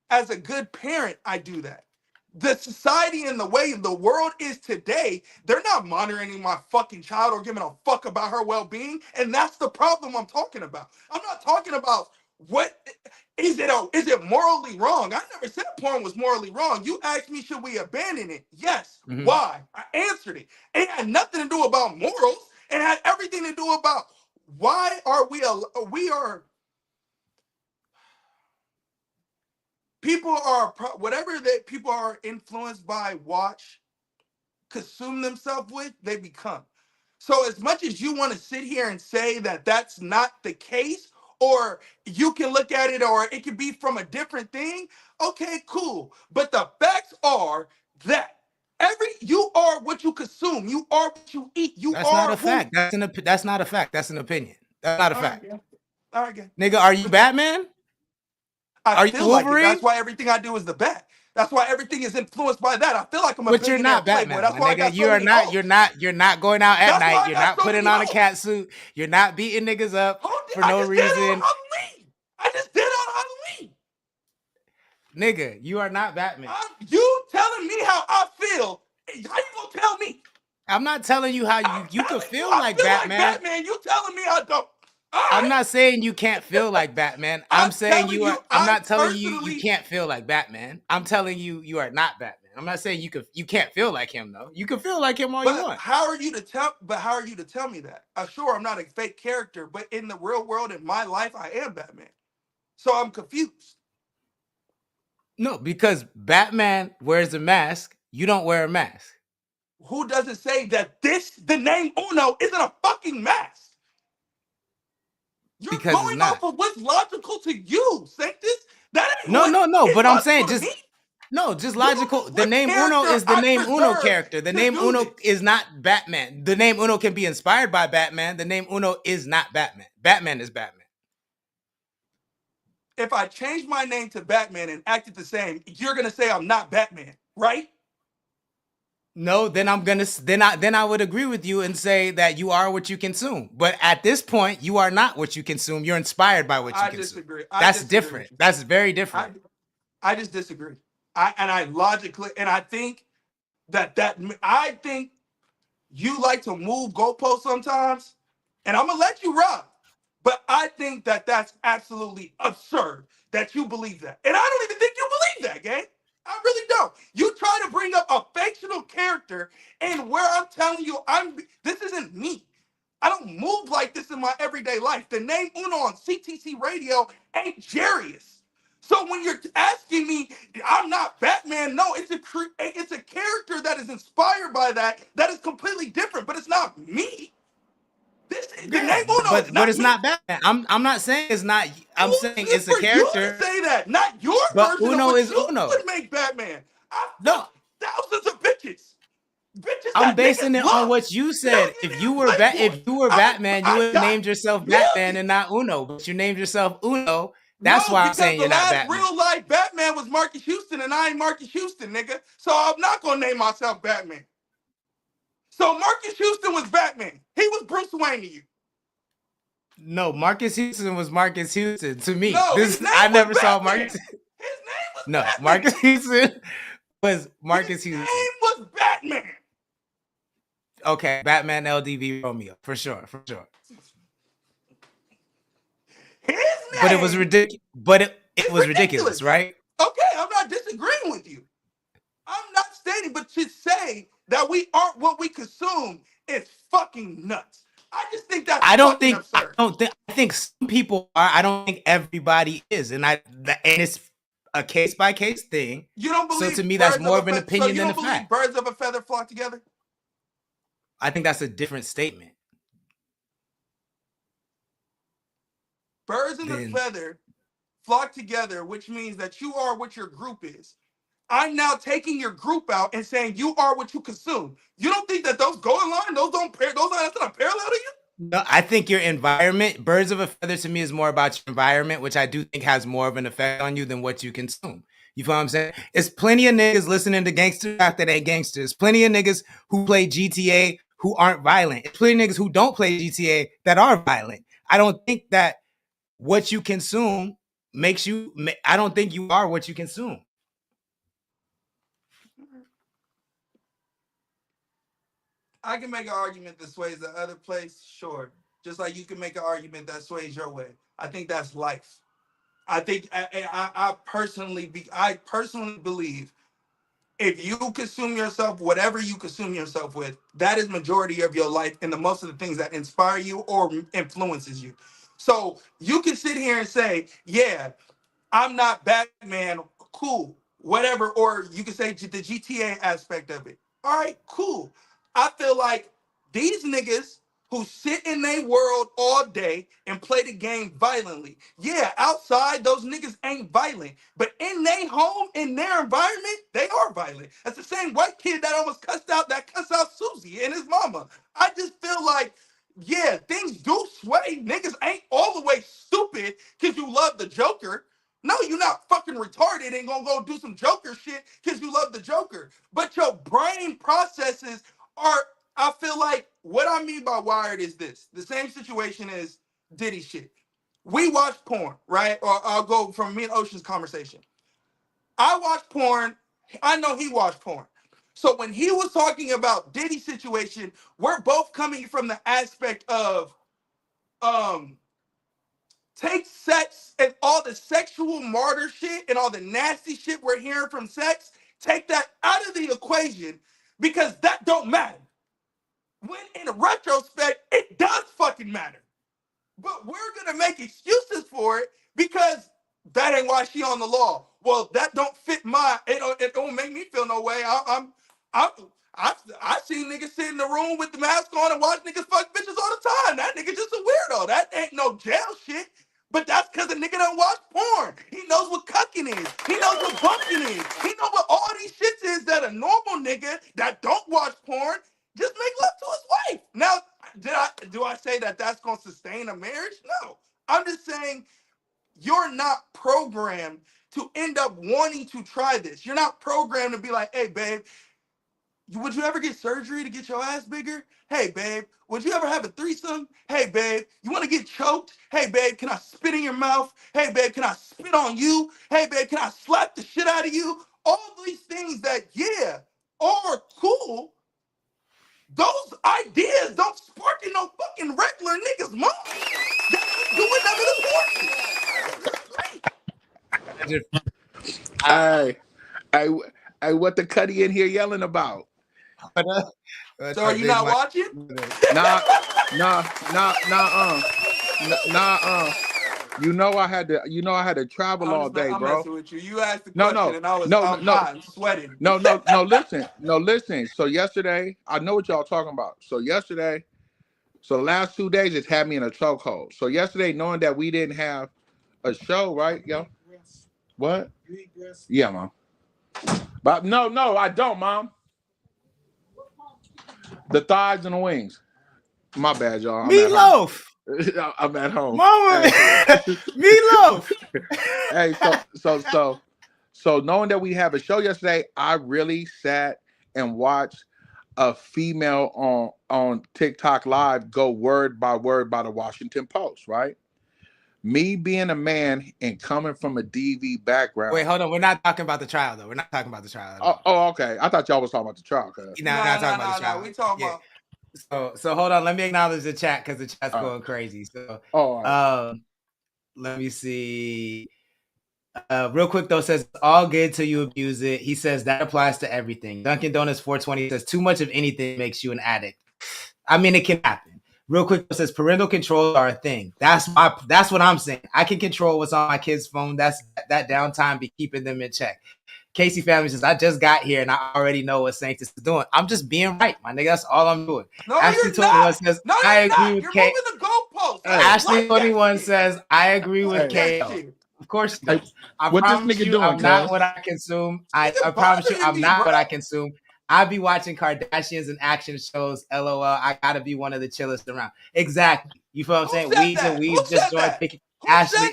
I: as a good parent, I do that. The society and the way the world is today, they're not monitoring my fucking child or giving a fuck about her well-being, and that's the problem I'm talking about. I'm not talking about what is it morally wrong? I never said porn was morally wrong. You asked me, should we abandon it? Yes. Mm-hmm. Why? I answered it. It had nothing to do about morals. It had everything to do about why are people are whatever that people are influenced by, watch, consume themselves with, they become. So as much as you want to sit here and say that that's not the case, or you can look at it, or it could be from a different thing, okay, cool. But the facts are that you are what you consume. You are what you eat.
G: That's not a fact. That's not a fact. That's an opinion. That's not a fact.
I: All right, again.
G: Nigga, are you Batman?
I: I feel like it. That's why everything I do is the bat. That's why everything is influenced by that. I feel like I'm a
G: but you're not Batman. That's why nigga, you're not going out at night. You're not putting on a cat suit. You're not beating niggas up for no reason.
I: I just did on Halloween.
G: Nigga, you are not Batman.
I: You telling me how I feel. How you gonna tell me?
G: I'm not telling you how you can feel like Batman.
I: Like Batman. You telling me I don't.
G: I'm not saying you can't feel like Batman. I'm saying you are. I'm not telling you you can't feel like Batman. I'm telling you you are not Batman. I'm not saying you can't feel like him though. You can feel like him all you want.
I: How are you to tell me that? Sure, I'm not a fake character, but in the real world, in my life, I am Batman. So I'm confused.
G: No, because Batman wears a mask. You don't wear a mask.
I: Who doesn't say that the name Uno isn't a fucking mask? You're
G: because
I: going off of what's logical to you, Sanctus. That ain't
G: no. But I'm saying just logical. The name Uno is the name Uno character. The name Uno is not Batman. The name Uno can be inspired by Batman. The name Uno is not Batman. Batman is Batman.
I: If I change my name to Batman and acted the same, you're gonna say I'm not Batman, right?
G: No, then I would agree with you and say that you are what you consume. But at this point, you are not what you consume. You're inspired by what you consume.
I: Disagree.
G: That's different. That's very different.
I: I just disagree. I think I think you like to move goalposts sometimes, and I'm gonna let you rock. But I think that that's absolutely absurd that you believe that, and I don't even think you believe that, gang. I really don't. You try to bring up a fictional character, and where I'm telling you, this isn't me. I don't move like this in my everyday life. The name Uno on CTC radio ain't Jarius. So when you're asking me, I'm not Batman. No, it's a character that is inspired by that is completely different, but it's not me. The name Uno is not
G: but it's
I: me.
G: not Batman. I'm not saying it's not. I'm saying it's a character.
I: You say that, not your
G: but
I: version
G: Uno
I: of what
G: is
I: you
G: Uno.
I: would make Batman. I fucked thousands of bitches. Bitches
G: I'm
I: that
G: basing
I: niggas
G: it on
I: love.
G: what you said. If you were Batman, you would have named yourself Batman and not Uno. But you named yourself Uno. That's why I'm
I: because
G: saying
I: the
G: you're not
I: last
G: Batman.
I: real life Batman was Marcus Houston, and I ain't Marcus Houston, nigga. So I'm not gonna name myself Batman. So Marcus Houston was Batman. He was Bruce Wayne to you.
G: No, Marcus Houston was Marcus Houston to me.
I: No, his name
G: I never
I: was
G: saw
I: Batman.
G: Marcus.
I: His name was
G: No,
I: Batman.
G: Marcus Houston was Marcus Houston.
I: His name was Batman.
G: Okay, Batman LDV Romeo for sure.
I: His name.
G: But it was ridiculous. But it was ridiculous, right?
I: Okay, I'm not disagreeing with you. I'm not stating, but to say that we aren't what we consume is fucking nuts. I just think that's absurd.
G: I think some people are. I don't think everybody is, and it's a case by case thing.
I: You don't believe?
G: So to me, that's more of an opinion than a fact.
I: So you don't believe birds of a feather flock together?
G: I think that's a different statement.
I: Birds of a feather flock together, which means that you are what your group is. I'm now taking your group out and saying you are what you consume. You don't think that those go in line? Those lines not parallel to you?
G: No, I think your environment, birds of a feather to me is more about your environment, which I do think has more of an effect on you than what you consume. You feel what I'm saying? It's plenty of niggas listening to gangster rap that ain't gangsters. Plenty of niggas who play GTA who aren't violent. It's plenty of niggas who don't play GTA that are violent. I don't think that what you consume makes you, I don't think you are what you consume.
I: I can make an argument that sways the other place, sure. Just like you can make an argument that sways your way. I think that's life. I think I personally believe if you consume yourself, whatever you consume yourself with, that is majority of your life and the most of the things that inspire you or influences you. So you can sit here and say, yeah, I'm not Batman, cool, whatever, or you can say the GTA aspect of it. All right, cool. I feel like these niggas who sit in their world all day and play the game violently. Yeah, outside, those niggas ain't violent. But in their home, in their environment, they are violent. That's the same white kid that almost cussed out Susie and his mama. I just feel like, yeah, things do sway. Niggas ain't all the way stupid because you love the Joker. No, you're not fucking retarded and gonna go do some Joker shit because you love the Joker. But your brain processes are, I feel like, what I mean by wired is this. The same situation as Diddy shit. We watch porn, right? Or I'll go from me and Ocean's conversation. I watch porn. I know he watched porn. So when he was talking about Diddy's situation, we're both coming from the aspect of take sex and all the sexual martyr shit and all the nasty shit we're hearing from sex, take that out of the equation because that don't matter. When in retrospect, it does fucking matter. But we're gonna make excuses for it because that ain't why she on the law. Well, that don't fit it don't make me feel no way. I seen niggas sit in the room with the mask on and watch niggas fuck bitches all the time. That nigga just a weirdo. That ain't no jail shit. But that's because the nigga don't watch porn. He knows what cucking is. He knows what bunking is. He knows what all these shits is that a normal nigga that don't watch porn just make love to his wife. Now, do I say that that's going to sustain a marriage? No. I'm just saying you're not programmed to end up wanting to try this. You're not programmed to be like, hey, babe, would you ever get surgery to get your ass bigger? Hey, babe, would you ever have a threesome? Hey, babe, you want to get choked? Hey, babe, can I spit in your mouth? Hey, babe, can I spit on you? Hey, babe, can I slap the shit out of you? All these things that, yeah, are cool. Those ideas don't spark in no fucking regular niggas' mind. That's doing none of this work.
O: Hey, what the Cuddy in here yelling about?
I: So are you not watching?
O: Nah. You know I had to travel all day,
I: I'm
O: bro.
I: messing with you. You asked the question and I'm hot and sweating.
O: No, listen. So yesterday, I know what y'all talking about. So the last 2 days, it's had me in a chokehold. So yesterday, knowing that we didn't have a show, right, yo? What? Yeah, man. But no, I don't, Mom. The thighs and the wings. My bad, y'all. I'm at home.
G: Meatloaf.
O: I'm at home.
G: Mama,
O: Hey.
G: Meatloaf.
O: Hey, so knowing that we have a show yesterday, I really sat and watched a female on TikTok Live go word by the Washington Post, right? Me being a man and coming from a DV background.
G: Wait, hold on. We're not talking about the trial, though. We're not talking about the trial at all.
O: Oh, okay. I thought y'all was talking about the trial.
G: No, we talking about. So hold on. Let me acknowledge the chat because the chat's going crazy. So, let me see. Real quick though, says all good till you abuse it. He says that applies to everything. Dunkin' Donuts 420 says too much of anything makes you an addict. I mean, it can happen. Real quick says parental controls are a thing. That's what I'm saying. I can control what's on my kid's phone. That's that downtime be keeping them in check. Casey family says I just got here and I already know what Saint is doing. I'm just being right, my nigga. That's all I'm doing.
I: No,
G: Ashley 21 says I agree with K.
I: You're moving the goalposts.
G: Ashley 21 says I agree with KO. Of course she does. I promise you, I'm not what I consume. I promise you, I'm not what I consume. I be watching Kardashians and action shows. LOL. I gotta be one of the chillest around. Exactly. You feel what I'm saying? Weeds and weeds just joined picking. Ashley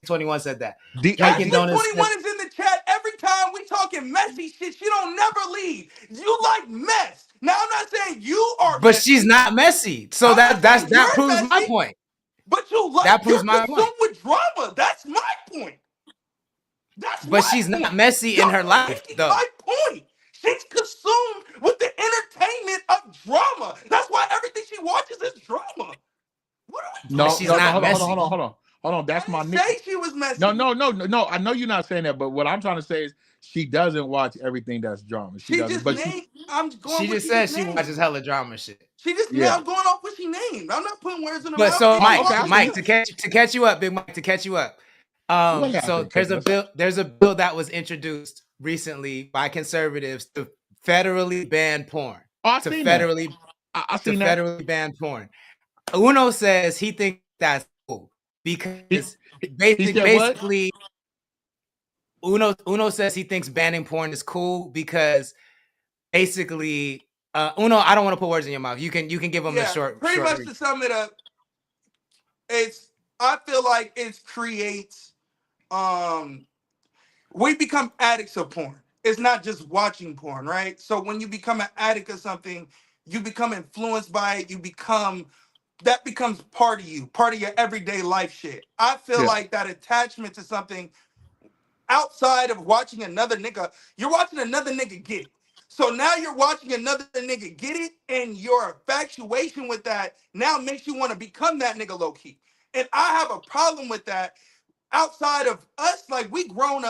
G: 21 said that.
I: Ashley 21 is in the chat every time we talking messy shit. She don't never leave. You like mess. Now I'm not saying you are,
G: but she's not messy. So that proves my point.
I: But you like
G: that proves my point.
I: With drama. That's my point.
G: But she's not messy in her life, though.
I: My point. She's consumed with the entertainment of drama. That's why everything she watches is drama. What are we
G: doing? She's not messy.
O: Hold on. That's my nigga.
I: Say she was messy.
O: No. I know you're not saying that, but what I'm trying to say is she doesn't watch everything that's drama. She doesn't. But
G: she just said she watches hella drama shit.
I: She just I'm going off what she named. I'm not putting words in her mouth.
G: But so Mike, to catch you up, Big Mike, to catch you up. So there's a bill that was introduced recently by conservatives to federally ban porn. Federally ban porn. Uno says he thinks that's cool because basically Uno says he thinks banning porn is cool because basically Uno, I don't want to put words in your mouth. You can give them the short.
I: Pretty much to sum it up, I feel like it creates we become addicts of porn. It's not just watching porn, right? So when you become an addict of something, you become influenced by it. That becomes part of you, part of your everyday life shit. I feel like that attachment to something outside of watching another nigga, you're watching another nigga get it. So now you're watching another nigga get it, and your infatuation with that now makes you want to become that nigga low key. And I have a problem with that. Outside of us, like we grown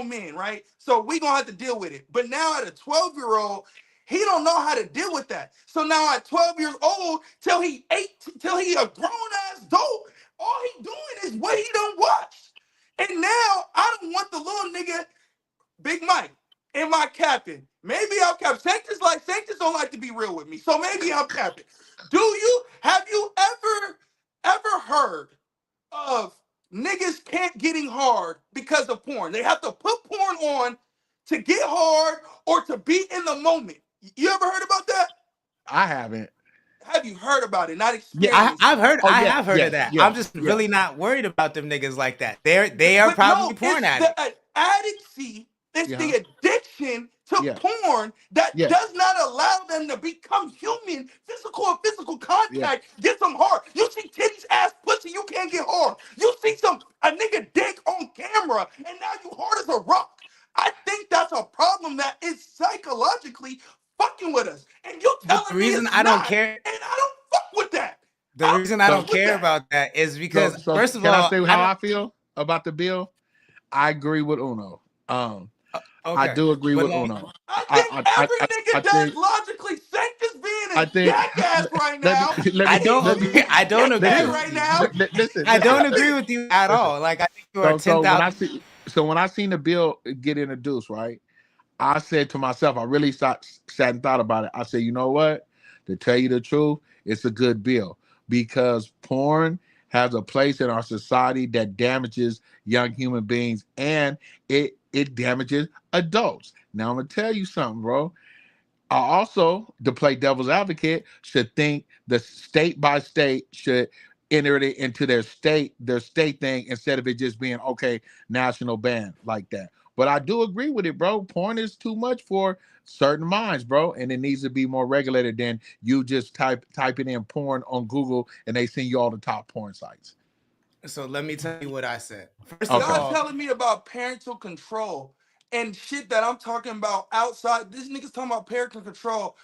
I: men, right? So we gonna have to deal with it. But now at a 12-year-old, he don't know how to deal with that. So now at 12 years old, till he a grown ass dope, all he doing is what he done watched. And now I don't want the little nigga, Big Mike, in my capping. Maybe I'm capping. Sanctus don't like to be real with me, so maybe I'm capping. Have you ever heard of niggas can't getting hard because of porn? They have to put porn on to get hard or to be in the moment. You ever heard about that?
O: I haven't.
I: Have you heard about it? Not experienced.
G: I've heard. I have heard of that. I'm just really not worried about them niggas like that. They are probably porn addicts.
I: The addiction. It's the addiction to porn that does not allow them to become human, physical contact. Get some hard. You see titties, ass, pussy, you can't get hard. You see a nigga dick on camera, and now you hard as a rock. I think that's a problem that is psychologically fucking with us. And you telling me the reason I don't care, and I don't fuck with that.
G: The reason I don't care about that is because first of all,
O: can I say how I feel about the bill? I agree with Uno. I do agree with Uno.
I: I think every nigga does logically. Sanctus being a jackass right now.
G: I don't agree
I: right now.
O: Listen,
G: I don't agree with you at all. Like I think you are 10,000.
O: So when I seen the bill get introduced, right, I said to myself, I really sat and thought about it. I said, you know what? To tell you the truth, it's a good bill because porn has a place in our society that damages young human beings, and it it damages adults. Now I'm gonna tell you something, bro. I also, to play devil's advocate, should think the state by state should enter it into their state thing instead of it just being okay, national ban like that. But I do agree with it, bro. Porn is too much for certain minds, bro, and it needs to be more regulated than you just typing in porn on Google and they send you all the top porn sites.
G: So let me tell you what I said. First
O: Okay.
G: of
I: Y'all
G: all,
I: telling me about parental control and shit that I'm talking about outside. This nigga's talking about parental control.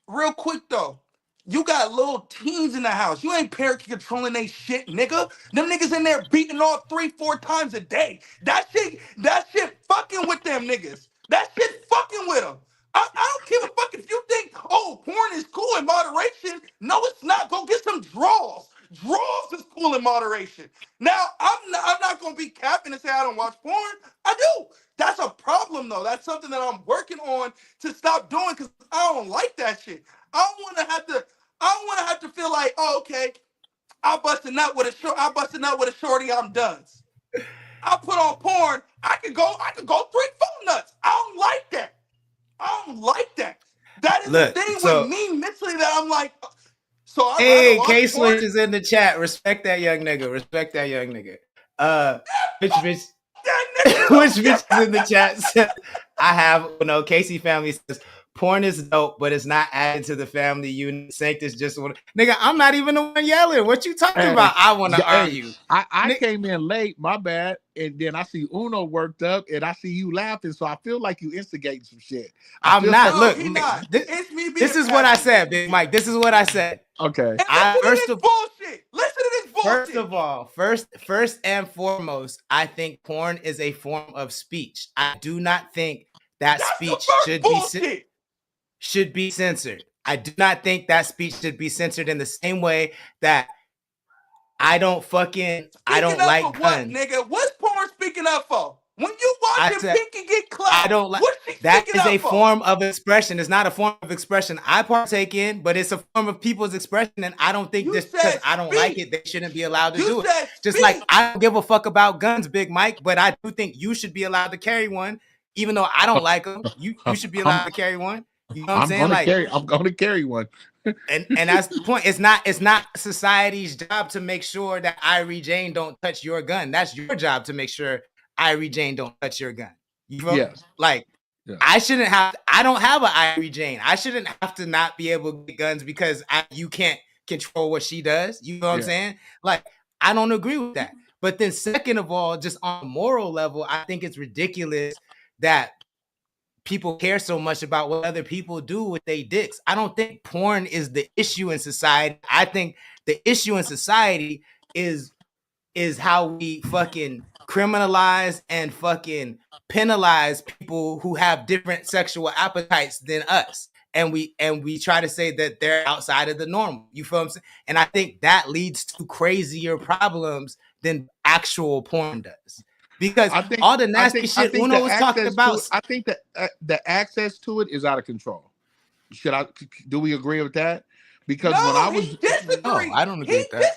I: Real quick though, you got little teens in the house. You ain't parental controlling they shit, nigga. Them niggas in there beating off 3-4 times a day. That shit fucking with them niggas. That shit fucking with them. I don't give a fuck if you think, oh, porn is cool in moderation. No, it's not. Go get some draws. Draws is cool in moderation. Now, I'm not gonna be capping and say I don't watch porn. I do. That's a problem though. That's something that I'm working on to stop doing because I don't like that shit. I don't want to have to. I don't want to have to feel like, oh, okay, I busted nut with a shorty. I'm done. I put on porn. I could go 3-4 nuts. I don't like that. I don't like that. That is the
G: look.
I: thing with
G: So
I: me mentally that I'm like. So I'd rather
G: hey,
I: watch
G: K
I: porn.
G: Switch is in the chat. Respect that young nigga. Respect that young nigga. Which bitch? Which bitch is in the chat? Says, I have Casey family says porn is dope, but it's not added to the family unit. Sanct is just one. Nigga, I'm not even the one yelling. What you talking about? I want to argue.
O: I came in late, my bad, and then I see Uno worked up, and I see you laughing, so I feel like you instigating some shit.
G: I'm not.
O: Look,
I: he not. It's me being
G: this is what I said, Big Mike. This is what I said.
O: Okay.
I: Listen to this bullshit.
G: First of all, first and foremost, I think porn is a form of speech. I do not think that speech should be censored. I do not think that speech should be censored in the same way that I don't like
I: what,
G: guns.
I: Nigga, what's porn speaking up for? When you watching Pinky get clapped,
G: I don't like that is a form of expression. It's not a form of expression I partake in, but it's a form of people's expression, and I don't think this because I don't like it, they shouldn't be allowed to do it. Just like I don't give a fuck about guns, Big Mike, but I do think you should be allowed to carry one, even though I don't like them. You should be allowed to carry one. You know what I'm saying?
O: I'm gonna carry one.
G: and that's the point. It's not society's job to make sure that Irie Jane don't touch your gun. That's your job to make sure Irie Jane don't touch your gun. You know?
O: Yes.
G: I shouldn't have. I don't have an Irie Jane. I shouldn't have to not be able to get guns because you can't control what she does. You know what I'm saying? Like, I don't agree with that. But then, second of all, just on a moral level, I think it's ridiculous that people care so much about what other people do with their dicks. I don't think porn is the issue in society. I think the issue in society is how we fucking criminalize and fucking penalize people who have different sexual appetites than us. And we try to say that they're outside of the normal. You feel what I'm saying? And I think that leads to crazier problems than actual porn does. Because all the nasty shit Uno was talking about.
O: I think that the access to it is out of control. Do we agree with that? Because when I was
G: I don't agree with that.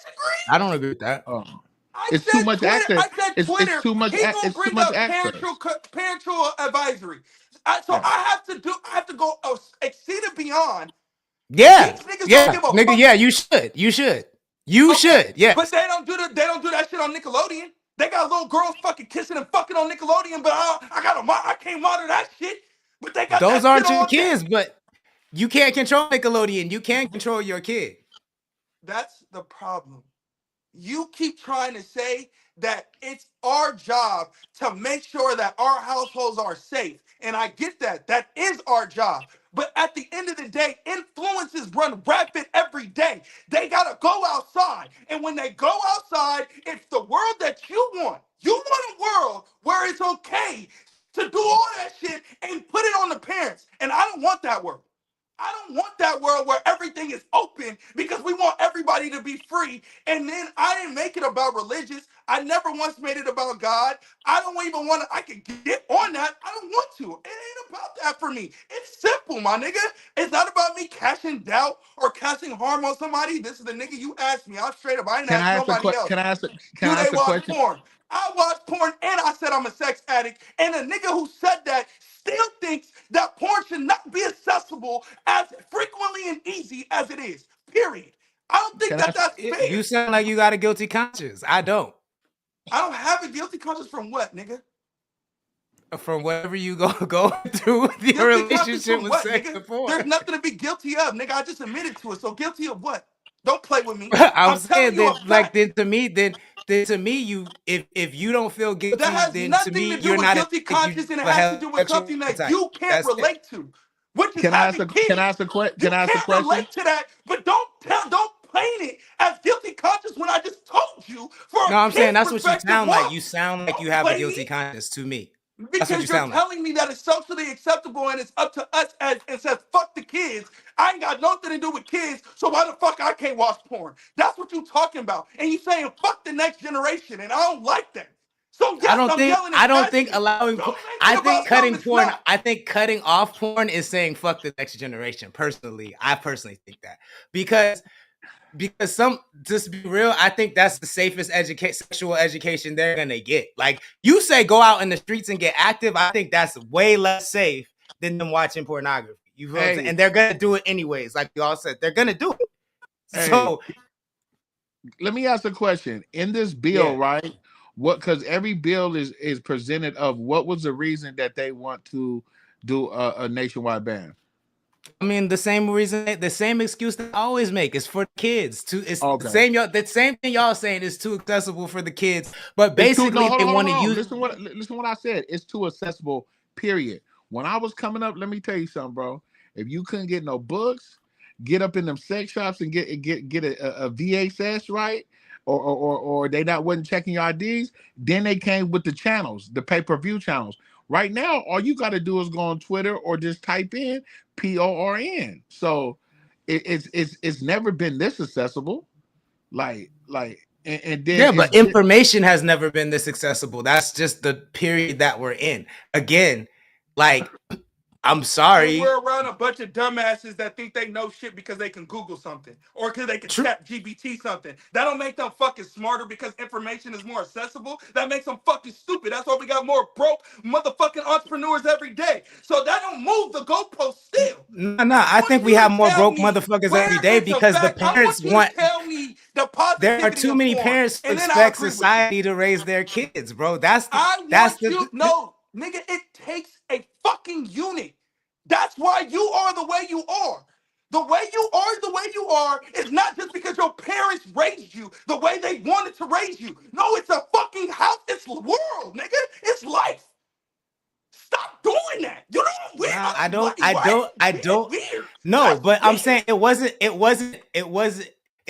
G: I don't agree with that.
O: It's too much access.
I: I said Twitter.
O: It's too much.
I: It's too much access. Parental advisory. I have to go exceed and beyond.
G: Yeah, nigga. Yeah, you should. You should. Yeah.
I: But they don't do that shit on Nickelodeon. They got little girls fucking kissing and fucking on Nickelodeon, but I can't monitor that shit. But they got
G: those aren't your kids, but you can't control Nickelodeon. You can't control your kid.
I: That's the problem. You keep trying to say that it's our job to make sure that our households are safe. And I get that. That is our job. But at the end of the day, influences run rapid every day. They got to go outside. And when they go outside, it's the world that you want. You want a world where it's okay to do all that shit and put it on the parents. And I don't want that world. I don't want that world where everything is open because we want everybody to be free. And then I didn't make it about religious. I never once made it about God. I don't even want to, I could get on that. I don't want to. It ain't about that for me. It's simple, my nigga. It's not about me casting doubt or casting harm on somebody. This is the nigga you asked me. I'm straight up. I didn't
O: Can
I: ask
O: I ask a
I: nobody else.
O: can I ask a, can
I: Do
O: I
I: they
O: ask a
I: watch
O: question?
I: porn? I watch porn and I said I'm a sex addict. And a nigga who said that still thinks that porn should not be accessible as frequently and easy as it is. Period. I don't think
O: Can I
I: that that's fair.
G: You sound like you got a guilty conscience. I don't.
I: I don't have a guilty conscience from what, nigga?
G: From whatever you go through with your
I: Guilty conscience
G: relationship
I: from
G: with
I: what,
G: sex
I: nigga?
G: and porn.
I: There's nothing to be guilty of, nigga. I just admitted to it. So guilty of what? Don't play with me.
G: I'm
I: I'm telling
G: saying
I: you a
G: that, like,
I: fact.
G: then to me, you if you don't feel
I: That
G: guilty,
I: has
G: then to
I: nothing
G: me,
I: to do
G: you're
I: with
G: not a
I: guilty
G: you
I: conscience, and it
G: a
I: has to do with
G: heterosexual
I: something that
G: type.
I: you can't
G: That's it.
I: relate to, which is
O: can I ask
I: having
O: a can I
I: kids.
O: ask a que-
I: You
O: can I ask a
I: can't
O: question?
I: relate to that, but don't paint it as guilty conscience when I just told you for
G: No,
I: a
G: I'm saying
I: kid's
G: that's what you
I: perspective.
G: sound like.
I: What?
G: You sound like
I: Don't
G: you have a
I: play
G: guilty
I: me.
G: conscience to me. That's what you
I: Because you're
G: sound like.
I: telling me that it's socially acceptable and it's up to us as and says fuck the kids. I ain't got nothing to do with kids, so why the fuck I can't watch porn? That's what you talking about. And you saying fuck the next generation, and I don't like that. So yes, I'm yelling and
G: I don't think
I: passionate.
G: allowing
I: Don't make
G: I
I: it
G: think
I: about something
G: cutting
I: it's
G: porn,
I: not.
G: I think cutting off porn is saying fuck the next generation. Personally, I personally think that. Because some, just be real, I think that's the safest sexual education they're gonna get. Like, you say go out in the streets and get active, I think that's way less safe than them watching pornography. You feel what I'm saying? And they're gonna do it anyways, like you all said, they're gonna do it. So
O: let me ask a question. In this bill, right? Because every bill is presented of what was the reason that they want to do a nationwide ban?
G: I mean, the same reason, the same excuse that I always make is for kids. It's
O: Okay.
G: the same thing y'all saying is too accessible for the kids. But
O: It's too,
G: basically, they want to use.
O: Listen what I said. It's too accessible. Period. When I was coming up, let me tell you something, bro. If you couldn't get no books, get up in them sex shops and get a VHS, right? Or they not wasn't checking your IDs. Then they came with the channels, the pay-per-view channels. Right now, all you got to do is go on Twitter or just type in PORN. So it's never been this accessible. And then
G: Yeah, but information has never been this accessible. That's just the period that we're in. Again, like, I'm sorry.
I: And we're around a bunch of dumbasses that think they know shit because they can Google something or because they can chat GBT something. That don't make them fucking smarter because information is more accessible. That makes them fucking stupid. That's why we got more broke motherfucking entrepreneurs every day. So that don't move the goalpost still.
G: No, I think we have more broke motherfuckers every day because the parents want.
I: Tell me the positivity.
G: There are too many parents to expect society to raise their kids, bro.
I: No, nigga, it takes a fucking unit. That's why you are the way you are. The way you are the way you are is not just because your parents raised you the way they wanted to raise you. No, it's a fucking house. It's the world, nigga. It's life. Stop doing that. You know what?
G: Nah, I don't. No, but I'm saying it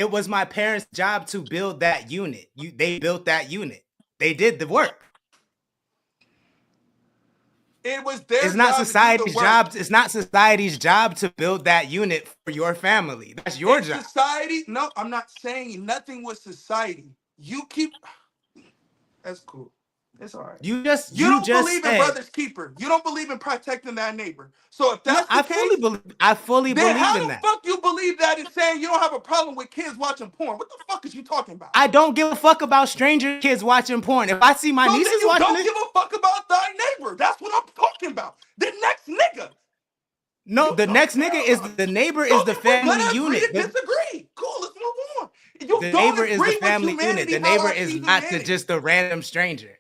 G: was my parents' job to build that unit. They built that unit. They did the work.
I: It was their
G: it's not
I: job
G: society's
I: to do the work.
G: job. It's not society's job to build that unit for your family. That's your job.
I: Society? No, I'm not saying nothing with society. You keep. That's cool. It's all right. You don't believe in brother's keeper. You don't believe in protecting that neighbor. So if that's the case,
G: I fully believe in that.
I: Then how the fuck you believe that and saying you don't have a problem with kids watching porn? What the fuck is you talking about?
G: I don't give a fuck about stranger kids watching porn. If I see my nieces
I: then you
G: watching
I: don't give a fuck about thy neighbor. That's what I'm talking about. The next nigga.
G: No, the next nigga is the neighbor is the family unit.
I: Disagree. Cool, let's move on.
G: The neighbor is the family unit. The neighbor is not just a random stranger.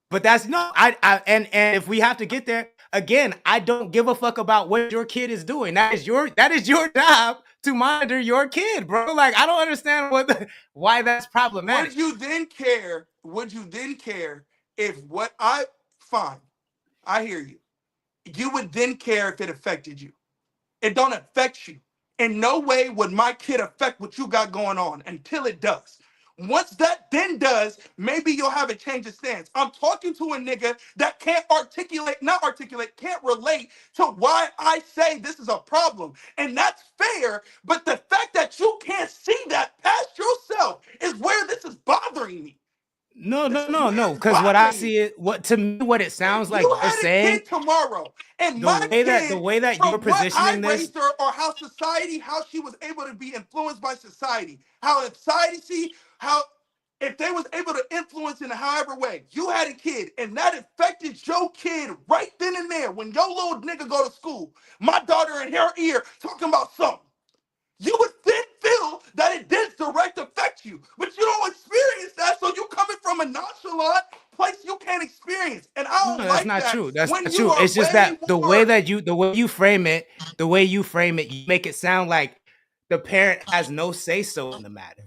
G: But that's no, and if we have to get there again, I don't give a fuck about what your kid is doing. That is your job to monitor your kid, bro. Like, I don't understand why that's problematic.
I: Would you then care if fine, I hear you. You would then care if it affected you. It don't affect you. In no way would my kid affect what you got going on until it does. Once that then does, maybe you'll have a change of stance. I'm talking to a nigga that can't relate to why I say this is a problem. And that's fair, but the fact that you can't see that past yourself is where this is bothering me.
G: No. Because what I see it, what it sounds like
I: You
G: you're
I: had a
G: saying
I: kid tomorrow, and
G: the
I: my
G: way
I: kid,
G: that you're
I: from what I
G: positioning this.
I: raised her, or how she was able to be influenced by society, how if they was able to influence in however way, you had a kid, and that affected your kid right then and there. When your little nigga go to school, my daughter in her ear talking about something. You would then feel that it did direct affect you, but you don't experience that, so you coming from a nonchalant place you can't experience, and I
G: No,
I: don't
G: that's
I: like
G: not
I: that
G: true. That's
I: when
G: not
I: you
G: true.
I: are
G: It's just
I: way
G: that the way
I: more.
G: that you frame it, you make it sound like the parent has no say so in the matter.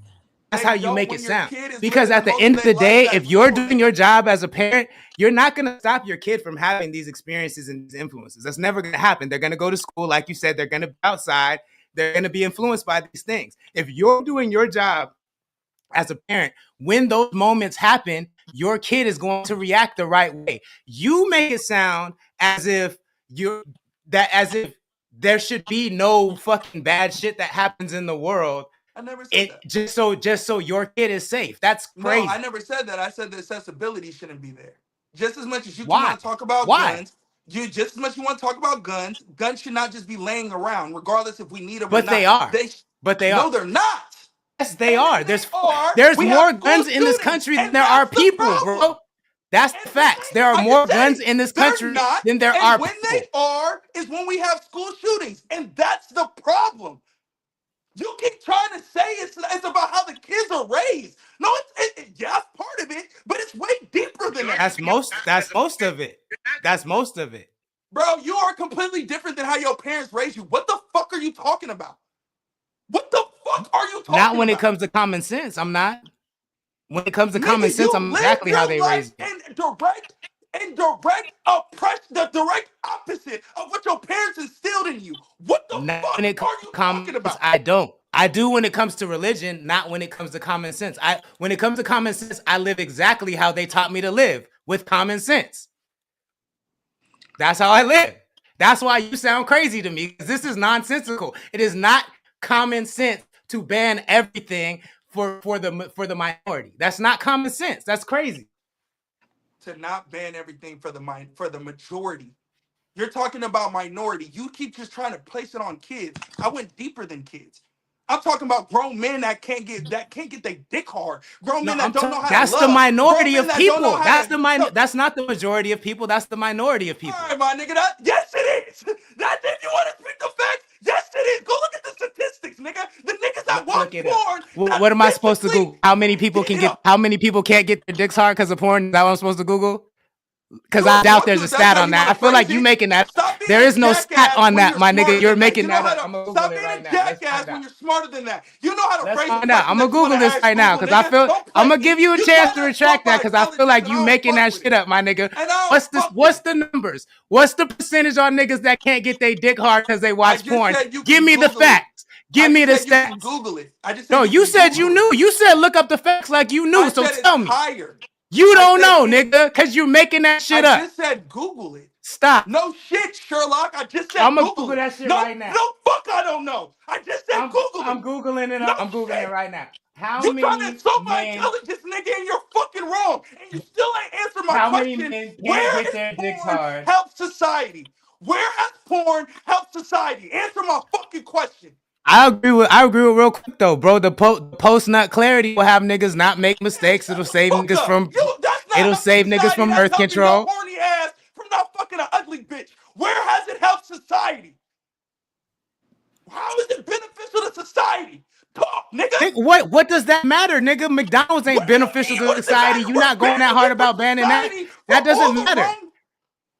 G: That's
I: They
G: how you
I: don't
G: make
I: when
G: it
I: your
G: sound.
I: kid is
G: Because
I: living the
G: at the
I: most
G: end
I: of
G: of
I: their
G: the day,
I: lives at
G: if you're
I: school,
G: doing
I: nigga.
G: your job as a parent, you're not going to stop your kid from having these experiences and these influences. That's never going to happen. They're going to go to school, like you said, they're going to be outside, they're going to be influenced by these things. If you're doing your job as a parent, when those moments happen, your kid is going to react the right way. You make it sound as if there should be no fucking bad shit that happens in the world.
I: I never said that.
G: Just so your kid is safe. That's
I: No,
G: crazy.
I: I never said that. I said the accessibility shouldn't be there. Just as much as you can
G: Why?
I: want to talk about
G: Why?
I: guns, guns should not just be laying around, regardless if we need them or
G: But they
I: not.
G: are. But they
I: No,
G: are.
I: they're not.
G: Yes, they
I: And
G: are.
I: if they
G: There's
I: we have
G: more
I: school
G: guns in this
I: shootings,
G: country than
I: and
G: there are
I: that's the
G: people,
I: problem.
G: bro. That's the facts. There are
I: I
G: more
I: just said
G: guns
I: it.
G: in this
I: They're
G: country
I: not,
G: than there
I: and
G: are
I: when
G: people.
I: they are, is when we have school shootings, and that's the problem. You keep trying to say it's about how the kids are raised. No, yeah, that's part of it, but it's way deeper than that.
G: That's most of it. That's most of it.
I: Bro, you are completely different than how your parents raised you. What the fuck are you talking about? What the fuck are you talking about?
G: Not when it comes to common sense. I'm not. When it comes to common
I: Nigga,
G: sense,
I: you
G: I'm
I: live
G: exactly how
I: your
G: they
I: life
G: raised me.
I: in direct oppression, the direct opposite of what your parents instilled in you. What the
G: Not
I: fuck
G: when it comes
I: are you
G: to common
I: talking
G: sense,
I: about?
G: I don't. I do when it comes to religion, not when it comes to common sense. When it comes to common sense, I live exactly how they taught me to live, with common sense. That's how I live. That's why you sound crazy to me, because this is nonsensical. It is not common sense to ban everything for the minority. That's not common sense. That's crazy.
I: To not ban everything for the majority. You're talking about minority. You keep just trying to place it on kids. I went deeper than kids. I'm talking about grown men that can't get their dick hard. Grown
G: No,
I: men that don't know how to
G: that's the
I: love. Grown
G: minority
I: men
G: of
I: that don't know
G: people.
I: how to.
G: That's not the majority of people. That's the minority of people.
I: All right, my nigga. Yes, it is. That if you want to speak the facts, yes, it is. Go look at the statistics, nigga. The niggas that watch porn.
G: What am I supposed to Google? How many people can't get their dicks hard because of porn? Is that what I'm supposed to Google? Because I doubt there's a stat on that. I feel like you making that. There is no stat on that, my nigga. You're making that up. I'm gonna Google it right now. Let's find out.
I: When you're smarter than that. You know how to
G: Let's
I: phrase
G: find out. I'm gonna Google this right now because I feel I'm gonna give you a chance to retract that because I feel like you making that shit up, my nigga. What's the numbers? What's the percentage on niggas that can't get their dick hard because they watch porn? Give me the facts. Give me the stats.
I: Google it. I just
G: No, you said you knew. You said look up the facts like you knew. So tell me. You don't know, nigga, because you're making that shit up.
I: I just said Google it.
G: Stop.
I: No shit, Sherlock. I just said
G: I'm gonna
I: Google
G: Google that shit
I: no,
G: right now.
I: No, fuck, I don't know. I just said Google it.
G: I'm Googling it. I'm Googling it right now.
I: You trying to insult my intelligence, nigga, and you're fucking wrong. And you still ain't answered my question.
G: How many men
I: Where
G: get their dicks
I: porn
G: hard?
I: help society? Where has porn helped society? Answer my fucking question.
G: I agree with real quick though, bro. The post nut clarity will have niggas not make mistakes. It'll save niggas from birth control.
I: Horny ass from not fucking an ugly bitch. Where has it helped society? How is it beneficial to society? Talk, nigga.
G: What does that matter, nigga? McDonald's ain't beneficial to society. You're not going that hard about banning that. That doesn't matter.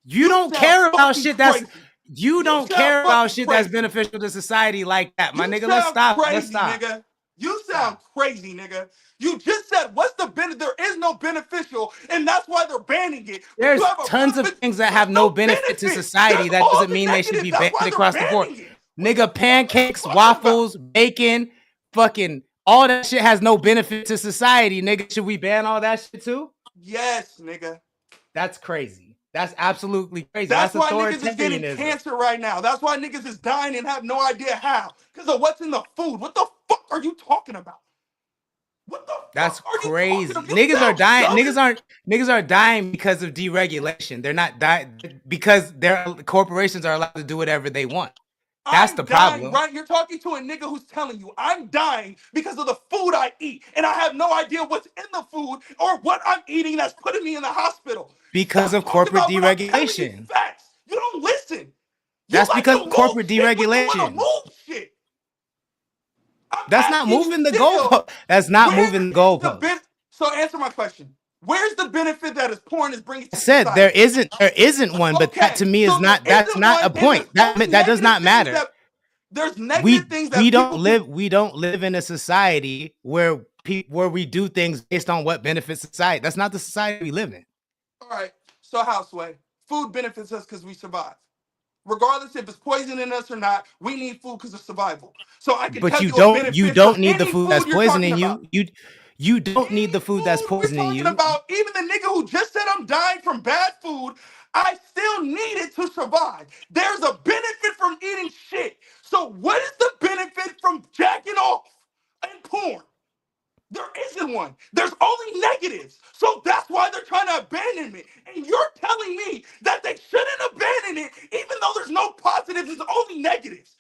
G: You don't care about shit that's that's beneficial to society like that, my nigga. Let's stop.
I: Nigga. You sound crazy, nigga. You just said what's the benefit? There is no beneficial, and that's why they're banning it.
G: There's tons of things that have no benefit to society. That doesn't mean they should be banned across the board. Nigga, pancakes, waffles, bacon, fucking all that shit has no benefit to society, nigga. Should we ban all that shit too?
I: Yes, nigga.
G: That's crazy. That's absolutely crazy.
I: That's why niggas is getting
G: authoritarianism.
I: cancer right now. That's why niggas is dying and have no idea how. Because of what's in the food. What the fuck are you talking about? What the
G: That's
I: fuck
G: crazy.
I: are you
G: Niggas are dying.
I: dumb?
G: Niggas are dying because of deregulation. They're not dying because their corporations are allowed to do whatever they want. That's the problem.
I: Right? You're talking to a nigga who's telling you I'm dying because of the food I eat, and I have no idea what's in the food or what I'm eating that's putting me in the hospital.
G: Because of corporate deregulation.
I: Facts. You don't listen.
G: That's because of corporate deregulation.
I: Move shit.
G: That's not moving the goalpost. That's not moving the goalpost.
I: So answer my question. Where's the benefit that is porn is bringing to
G: society? There isn't one, but that to me is not. That's not a point. That does not matter.
I: There's negative things that
G: we don't live in a society where we do things based on what benefits society. That's not the society we live in.
I: All right. So Houseway, food benefits us because we survive. Regardless if it's poisoning us or not, we need food because of survival. So I can tell
G: you don't need the food that's poisoning you. You don't need the food that's poisoning you.
I: Even the nigga who just said I'm dying from bad food, I still need it to survive. There's a benefit from eating shit. So what is the benefit from jacking off and porn? There isn't one. There's only negatives. So that's why they're trying to abandon it. And you're telling me that they shouldn't abandon it, even though there's no positives, it's only negatives.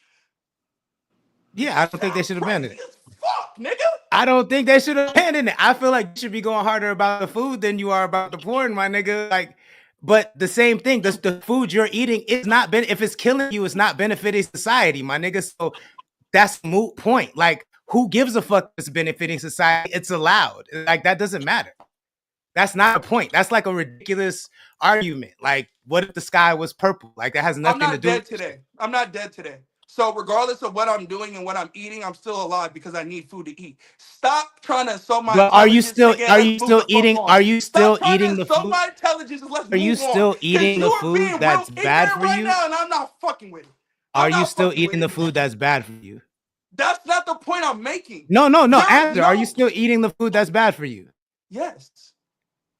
G: Yeah, I don't think they should abandon it.
I: Fuck, nigga.
G: I don't think they should abandon it. I feel like you should be going harder about the food than you are about the porn, my nigga. Like, but the same thing, the food you're eating is not if it's killing you, it's not benefiting society, my nigga. So that's a moot point. Like, who gives a fuck if it's benefiting society? It's allowed. Like, that doesn't matter. That's not a point. That's like a ridiculous argument. Like, what if the sky was purple? Like, that has nothing to do with
I: today. I'm not dead today. So regardless of what I'm doing and what I'm eating, I'm still alive because I need food to eat. Stop trying to insult my intelligence.
G: Are you still eating the food?
I: My intelligence and let's
G: are you still eating the food that's bad for you?
I: Now and I'm not fucking with it.
G: Are you still eating the food that's bad for you?
I: That's not the point I'm making.
G: No. Answer. Are you still eating the food that's bad for you?
I: Yes.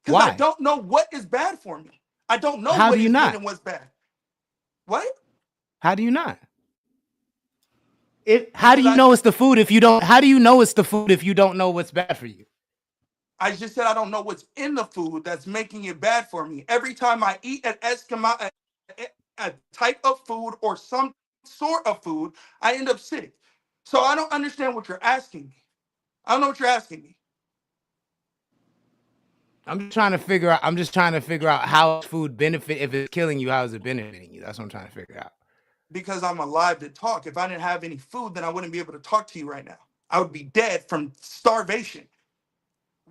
G: Why?
I: I don't know what is bad for me. I don't know
G: what is good
I: and what's bad. What?
G: How do you not? How do you know it's the food if you don't? How do you know it's the food if you don't know what's bad for you?
I: I just said I don't know what's in the food that's making it bad for me. Every time I eat an Eskimo, a type of food or some sort of food, I end up sick. So I don't understand what you're asking me. I don't know what you're asking me.
G: I'm just trying to figure out how food benefit. If it's killing you, how is it benefiting you? That's what I'm trying to figure out.
I: Because I'm alive to talk. If I didn't have any food, then I wouldn't be able to talk to you right now. I would be dead from starvation.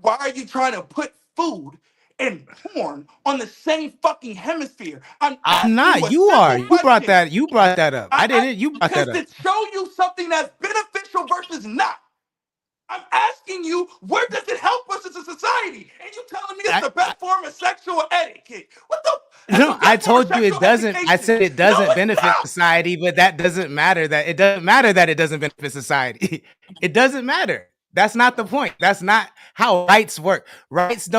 I: Why are you trying to put food and porn on the same fucking hemisphere?
G: I'm not. You are. You brought that up. I didn't. You brought that up.
I: To show you something that's beneficial versus not. I'm asking you, where does it help us as a society? And you telling me it's the best form of sexual etiquette. What the?
G: No, I told you it doesn't. I said it doesn't benefit society, but that doesn't matter. It doesn't matter that it doesn't benefit society. It doesn't matter. That's not the point. That's not how rights work. Rights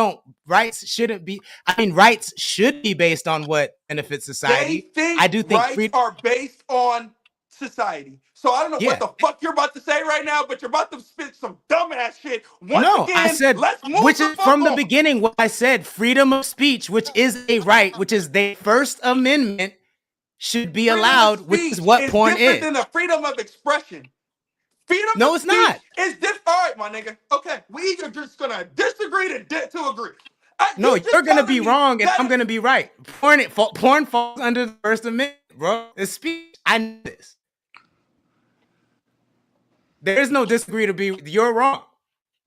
G: shouldn't be. I mean, rights should be based on what benefits society. I do think
I: rights are based on society. So I don't know what the fuck you're about to say right now, but you're about to spit some dumbass shit.
G: I said,
I: let's move
G: which is from the beginning what I said, freedom of speech, which is a right, which is the First Amendment, should be allowed, which is what porn is.
I: Different than the freedom of expression. Freedom of
G: it's not.
I: It's different. All right, my nigga. Okay, we are just gonna disagree to agree.
G: No, you're gonna be wrong and I'm gonna be right. Porn falls under the First Amendment, bro. It's speech. I know this. There is no disagree to be. You're wrong.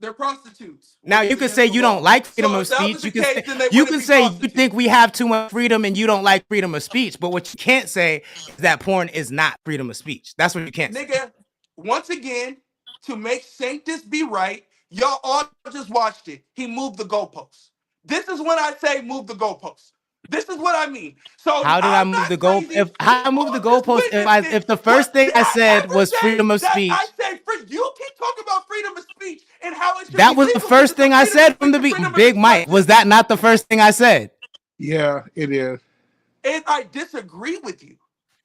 I: They're prostitutes.
G: Now you can say you don't like freedom of speech. You can say you think we have too much freedom and you don't like freedom of speech. But what you can't say is that porn is not freedom of speech. That's what you can't say.
I: Nigga, once again, to make Sanctus be right, y'all all just watched it. He moved the goalposts. This is when I say move the goalposts. This is what I mean. So
G: how did I move the goal? How I move the goalpost if the first thing I said was freedom of speech?
I: I said you keep talking about freedom of speech. how it should
G: That
I: be
G: was
I: legal.
G: the first thing I said from the Big Mike. Was that not the first thing I said?
O: Yeah, it is.
I: And I disagree with you.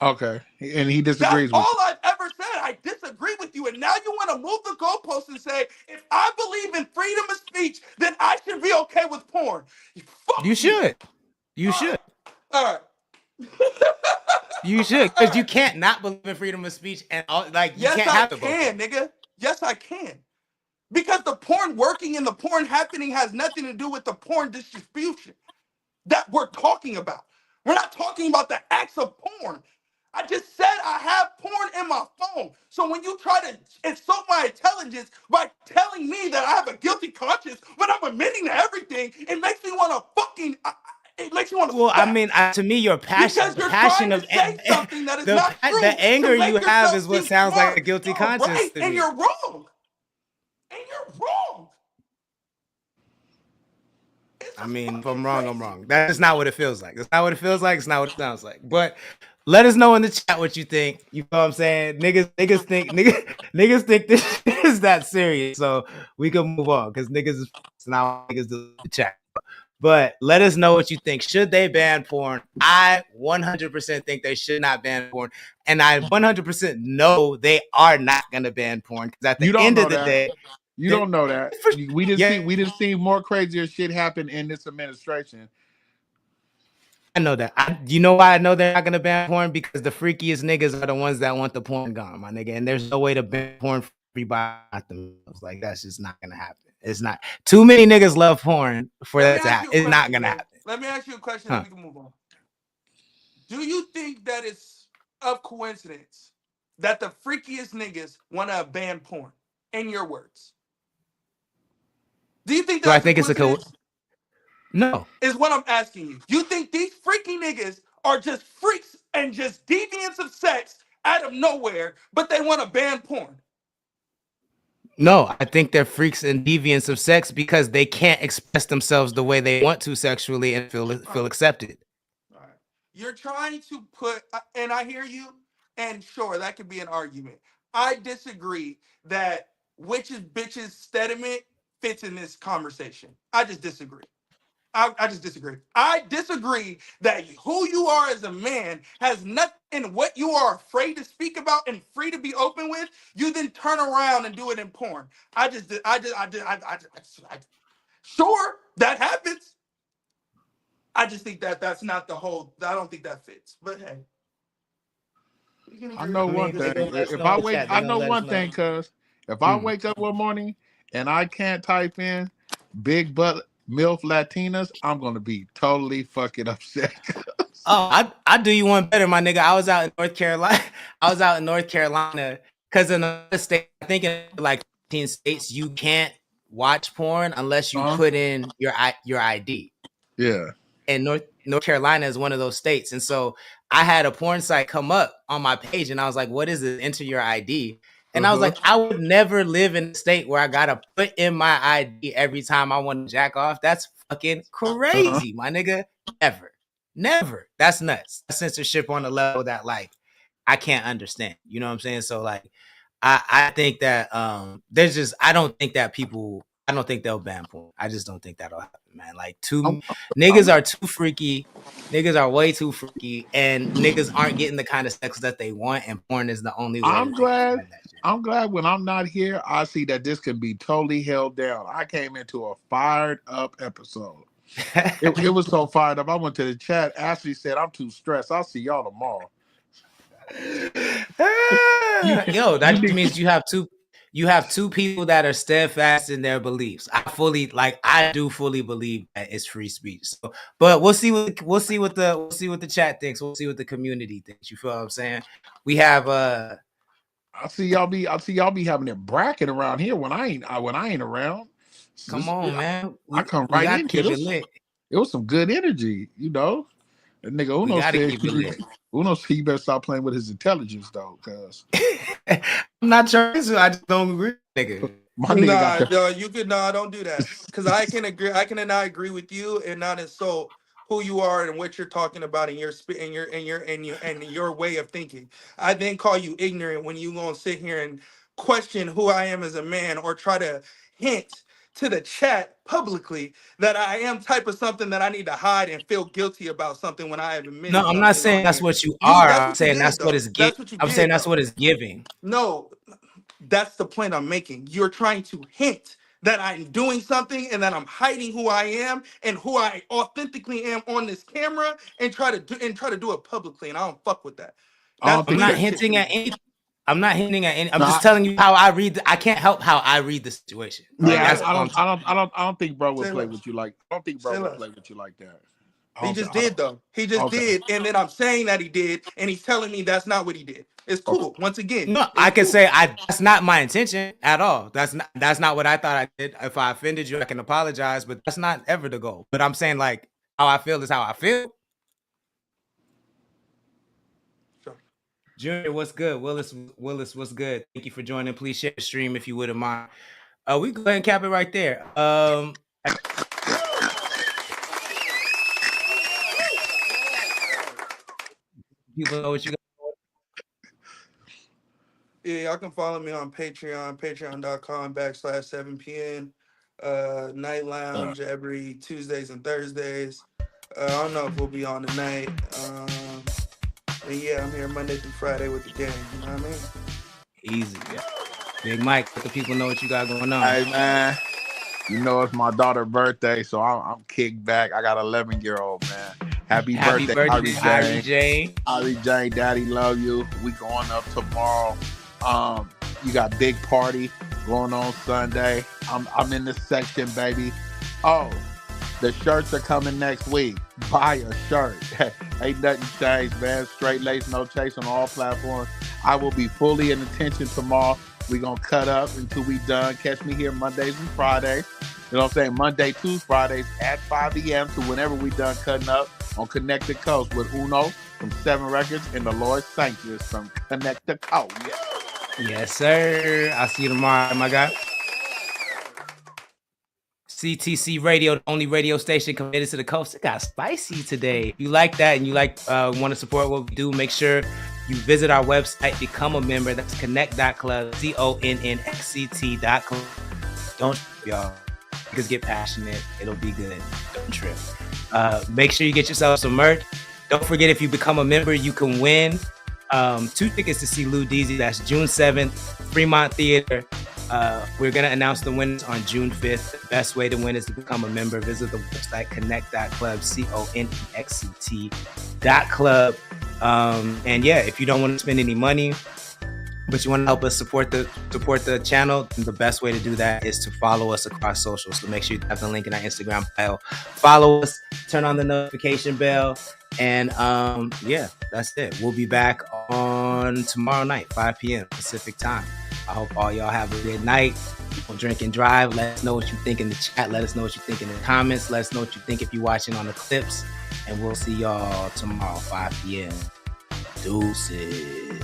O: Okay, and he
I: That's
O: disagrees with
I: all
O: you.
I: I've ever said. I disagree with you. And now you want to move the goalposts and say, if I believe in freedom of speech, then I should be okay with porn. Fuck
G: You should. You should.
I: All right.
G: You should, because you can't not believe in freedom of speech and all, like you
I: Yes,
G: can't
I: I
G: have it
I: can,
G: both.
I: nigga. Yes, I can. Because the porn working and the porn happening has nothing to do with the porn distribution that we're talking about. We're not talking about the acts of porn. I just said I have porn in my phone. So when you try to insult my intelligence by telling me that I have a guilty conscience when I'm admitting to everything, it makes me want to fucking. It makes me want to.
G: Well, I mean, to me, your passion,
I: because
G: the
I: you're
G: passion
I: trying
G: of
I: to say something that is not true.
G: the anger
I: to make
G: you have
I: yourself
G: is what
I: seem
G: sounds
I: smart.
G: like a guilty
I: You're
G: conscience
I: right,
G: to
I: and
G: me.
I: you're wrong. And you're wrong.
G: I mean, if I'm wrong, I'm wrong. That's not what it feels like. It's not what it feels like. It's not what it sounds like. But let us know in the chat what you think. You know what I'm saying? Niggas think this shit is that serious. So we can move on because niggas is now niggas do the chat. But let us know what you think. Should they ban porn? I 100% think they should not ban porn. And I 100% know they are not going to ban porn. Because at the end of the day,
O: you don't know that. We didn't see more crazier shit happen in this administration.
G: I know that. You know why I know they're not gonna ban porn? Because the freakiest niggas are the ones that want the porn gone, my nigga. And there's no way to ban porn for everybody. Like that's just not gonna happen. It's not. Too many niggas love porn for that to happen. It's not gonna happen.
I: Let me ask you a question, and we can move on. Do you think that it's of coincidence that the freakiest niggas want to ban porn? In your words, do you think that's
G: I think it's a coincidence? No.
I: Is what I'm asking you. You think these freaky niggas are just freaks and just deviants of sex out of nowhere, but they want to ban porn?
G: No, I think they're freaks and deviants of sex because they can't express themselves the way they want to sexually and feel accepted.
I: All right. You're trying to put, and I hear you, and sure, that could be an argument. I disagree that witches, bitches, sediment fits in this conversation. I just disagree. I just disagree. I disagree that who you are as a man has nothing in what you are afraid to speak about and free to be open with. You then turn around and do it in porn. Sure, that happens. I just think that that's not the whole. I don't think that fits. But hey,
O: I know one thing. If I wake, I know one thing, cuz if I wake up one morning and I can't type in big butt MILF Latinas, I'm gonna be totally fucking upset.
G: Oh, I do you one better, my nigga. I was out in North Carolina because in the state, I think in like 15 states, you can't watch porn unless you put in your ID.
O: Yeah.
G: And North Carolina is one of those states. And so I had a porn site come up on my page and I was like, what is it? Enter your ID. And I was like, I would never live in a state where I gotta put in my ID every time I want to jack off. That's fucking crazy, my nigga. Never. That's nuts. That's censorship on a level that like I can't understand. You know what I'm saying? So like I think that there's just I don't think they'll ban porn. I just don't think that'll happen, man. Like niggas are too freaky. Niggas are way too freaky, and niggas aren't getting the kind of sex that they want, and porn is the only way.
O: I'm glad when I'm not here, I see that this can be totally held down. I came into a fired up episode. It was so fired up. I went to the chat. Ashley said, I'm too stressed. I'll see y'all tomorrow.
G: Yo, that means you have two people that are steadfast in their beliefs. I do fully believe that it's free speech. So, but we'll see what the chat thinks. We'll see what the community thinks. You feel what I'm saying? We have
O: I see y'all be having it bracket around here when I ain't around.
G: Come on, man.
O: I come right in here. It was some good energy, you know. That nigga Uno said you better stop playing with his intelligence though, cuz
G: I'm not trying to. I just don't agree, nigga.
I: Don't do that. Because I can agree. I can not agree with you and not insult who you are and what you're talking about and your way of thinking. I then call you ignorant when you gonna sit here and question who I am as a man or try to hint to the chat publicly that I am type of something that I need to hide and feel guilty about something when I have
G: No,
I: admitted
G: I'm not
I: something
G: saying
I: on
G: that's
I: here.
G: what you
I: You,
G: are.
I: that's
G: I'm
I: what you
G: saying
I: did
G: that's what
I: though.
G: it's
I: That's what you
G: I'm saying
I: did
G: that's
I: though.
G: what it's giving.
I: No, that's the point I'm making. You're trying to hint that I'm doing something and that I'm hiding who I am and who I authentically am on this camera and try to do it publicly, and I don't fuck with that. That's
G: I'm not
I: weird shit to
G: hinting at
I: me.
G: any. I'm not hinting at any. I'm just telling you how I read. I can't help how I read the situation. Like,
O: Yeah,
G: that's
O: I don't think bro would
I: Say
O: play
I: less.
O: with you like. I don't think bro
I: Say
O: would
I: less.
O: play with you like that.
I: He just did though. He just
O: Okay.
I: did, and then I'm saying that he did, and he's telling me that's not what he did. It's cool. Once again,
G: No, I can say that's not my intention at all. That's not what I thought I did. If I offended you, I can apologize, but that's not ever the goal. But I'm saying like how I feel is how I feel.
I: Sure.
G: Junior, what's good? Willis, what's good? Thank you for joining. Please share the stream if you wouldn't mind. We go ahead and cap it right there. People know what you got.
I: Yeah, y'all can follow me on Patreon, patreon.com/7pn. Night Lounge every Tuesdays and Thursdays. I don't know if we'll be on tonight. And yeah, I'm here Monday through Friday with the gang. You know what I mean?
G: Easy. Yeah. Big Mike, let the people know what you got going on.
O: Hey man, you know it's my daughter's birthday, so I'm kicked back. I got an 11-year-old man. Happy birthday, Ari Jane. Ari Jane, Daddy love you. We going up tomorrow. You got big party going on Sunday. I'm in the section, baby. Oh, the shirts are coming next week. Buy a shirt. Ain't nothing changed, man. Straight lace, no chase on all platforms. I will be fully in attention tomorrow. We gonna cut up until we done. Catch me here Mondays and Fridays. You know what I'm saying? Monday to Fridays at 5 p.m. to whenever we done cutting up on Connect the Coast with Uno from 7 Records and the Lord Sanctus from Connect the Coast. Yeah.
G: Yes, sir. I'll see you tomorrow, my guy. CTC Radio, the only radio station committed to the coast. It got spicy today. If you like that and you want to support what we do, make sure you visit our website, become a member. That's connect.club, CONNXCT.club. Don't y'all. Just get passionate. It'll be good. Don't trip. Make sure you get yourself some merch. Don't forget, if you become a member, you can win 2 tickets to see Lou Deezy. That's June 7th, Fremont Theater. We're going to announce the winners on June 5th. The best way to win is to become a member. Visit the website, connect.club, CONNXCT.club. And yeah, if you don't want to spend any money, but you want to help us support the channel, the best way to do that is to follow us across social. So make sure you have the link in our Instagram bio. Follow us, turn on the notification bell, and yeah, that's it. We'll be back on tomorrow night, 5 p.m. Pacific time. I hope all y'all have a good night. Don't drink and drive. Let us know what you think in the chat. Let us know what you think in the comments. Let us know what you think if you're watching on the clips. And we'll see y'all tomorrow, 5 p.m. Deuces.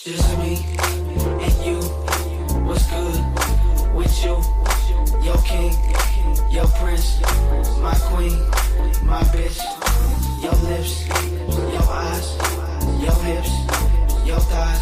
M: Just me and you. What's good with you? Your king, your prince, my queen, my bitch. Your lips, your eyes, your hips, your thighs.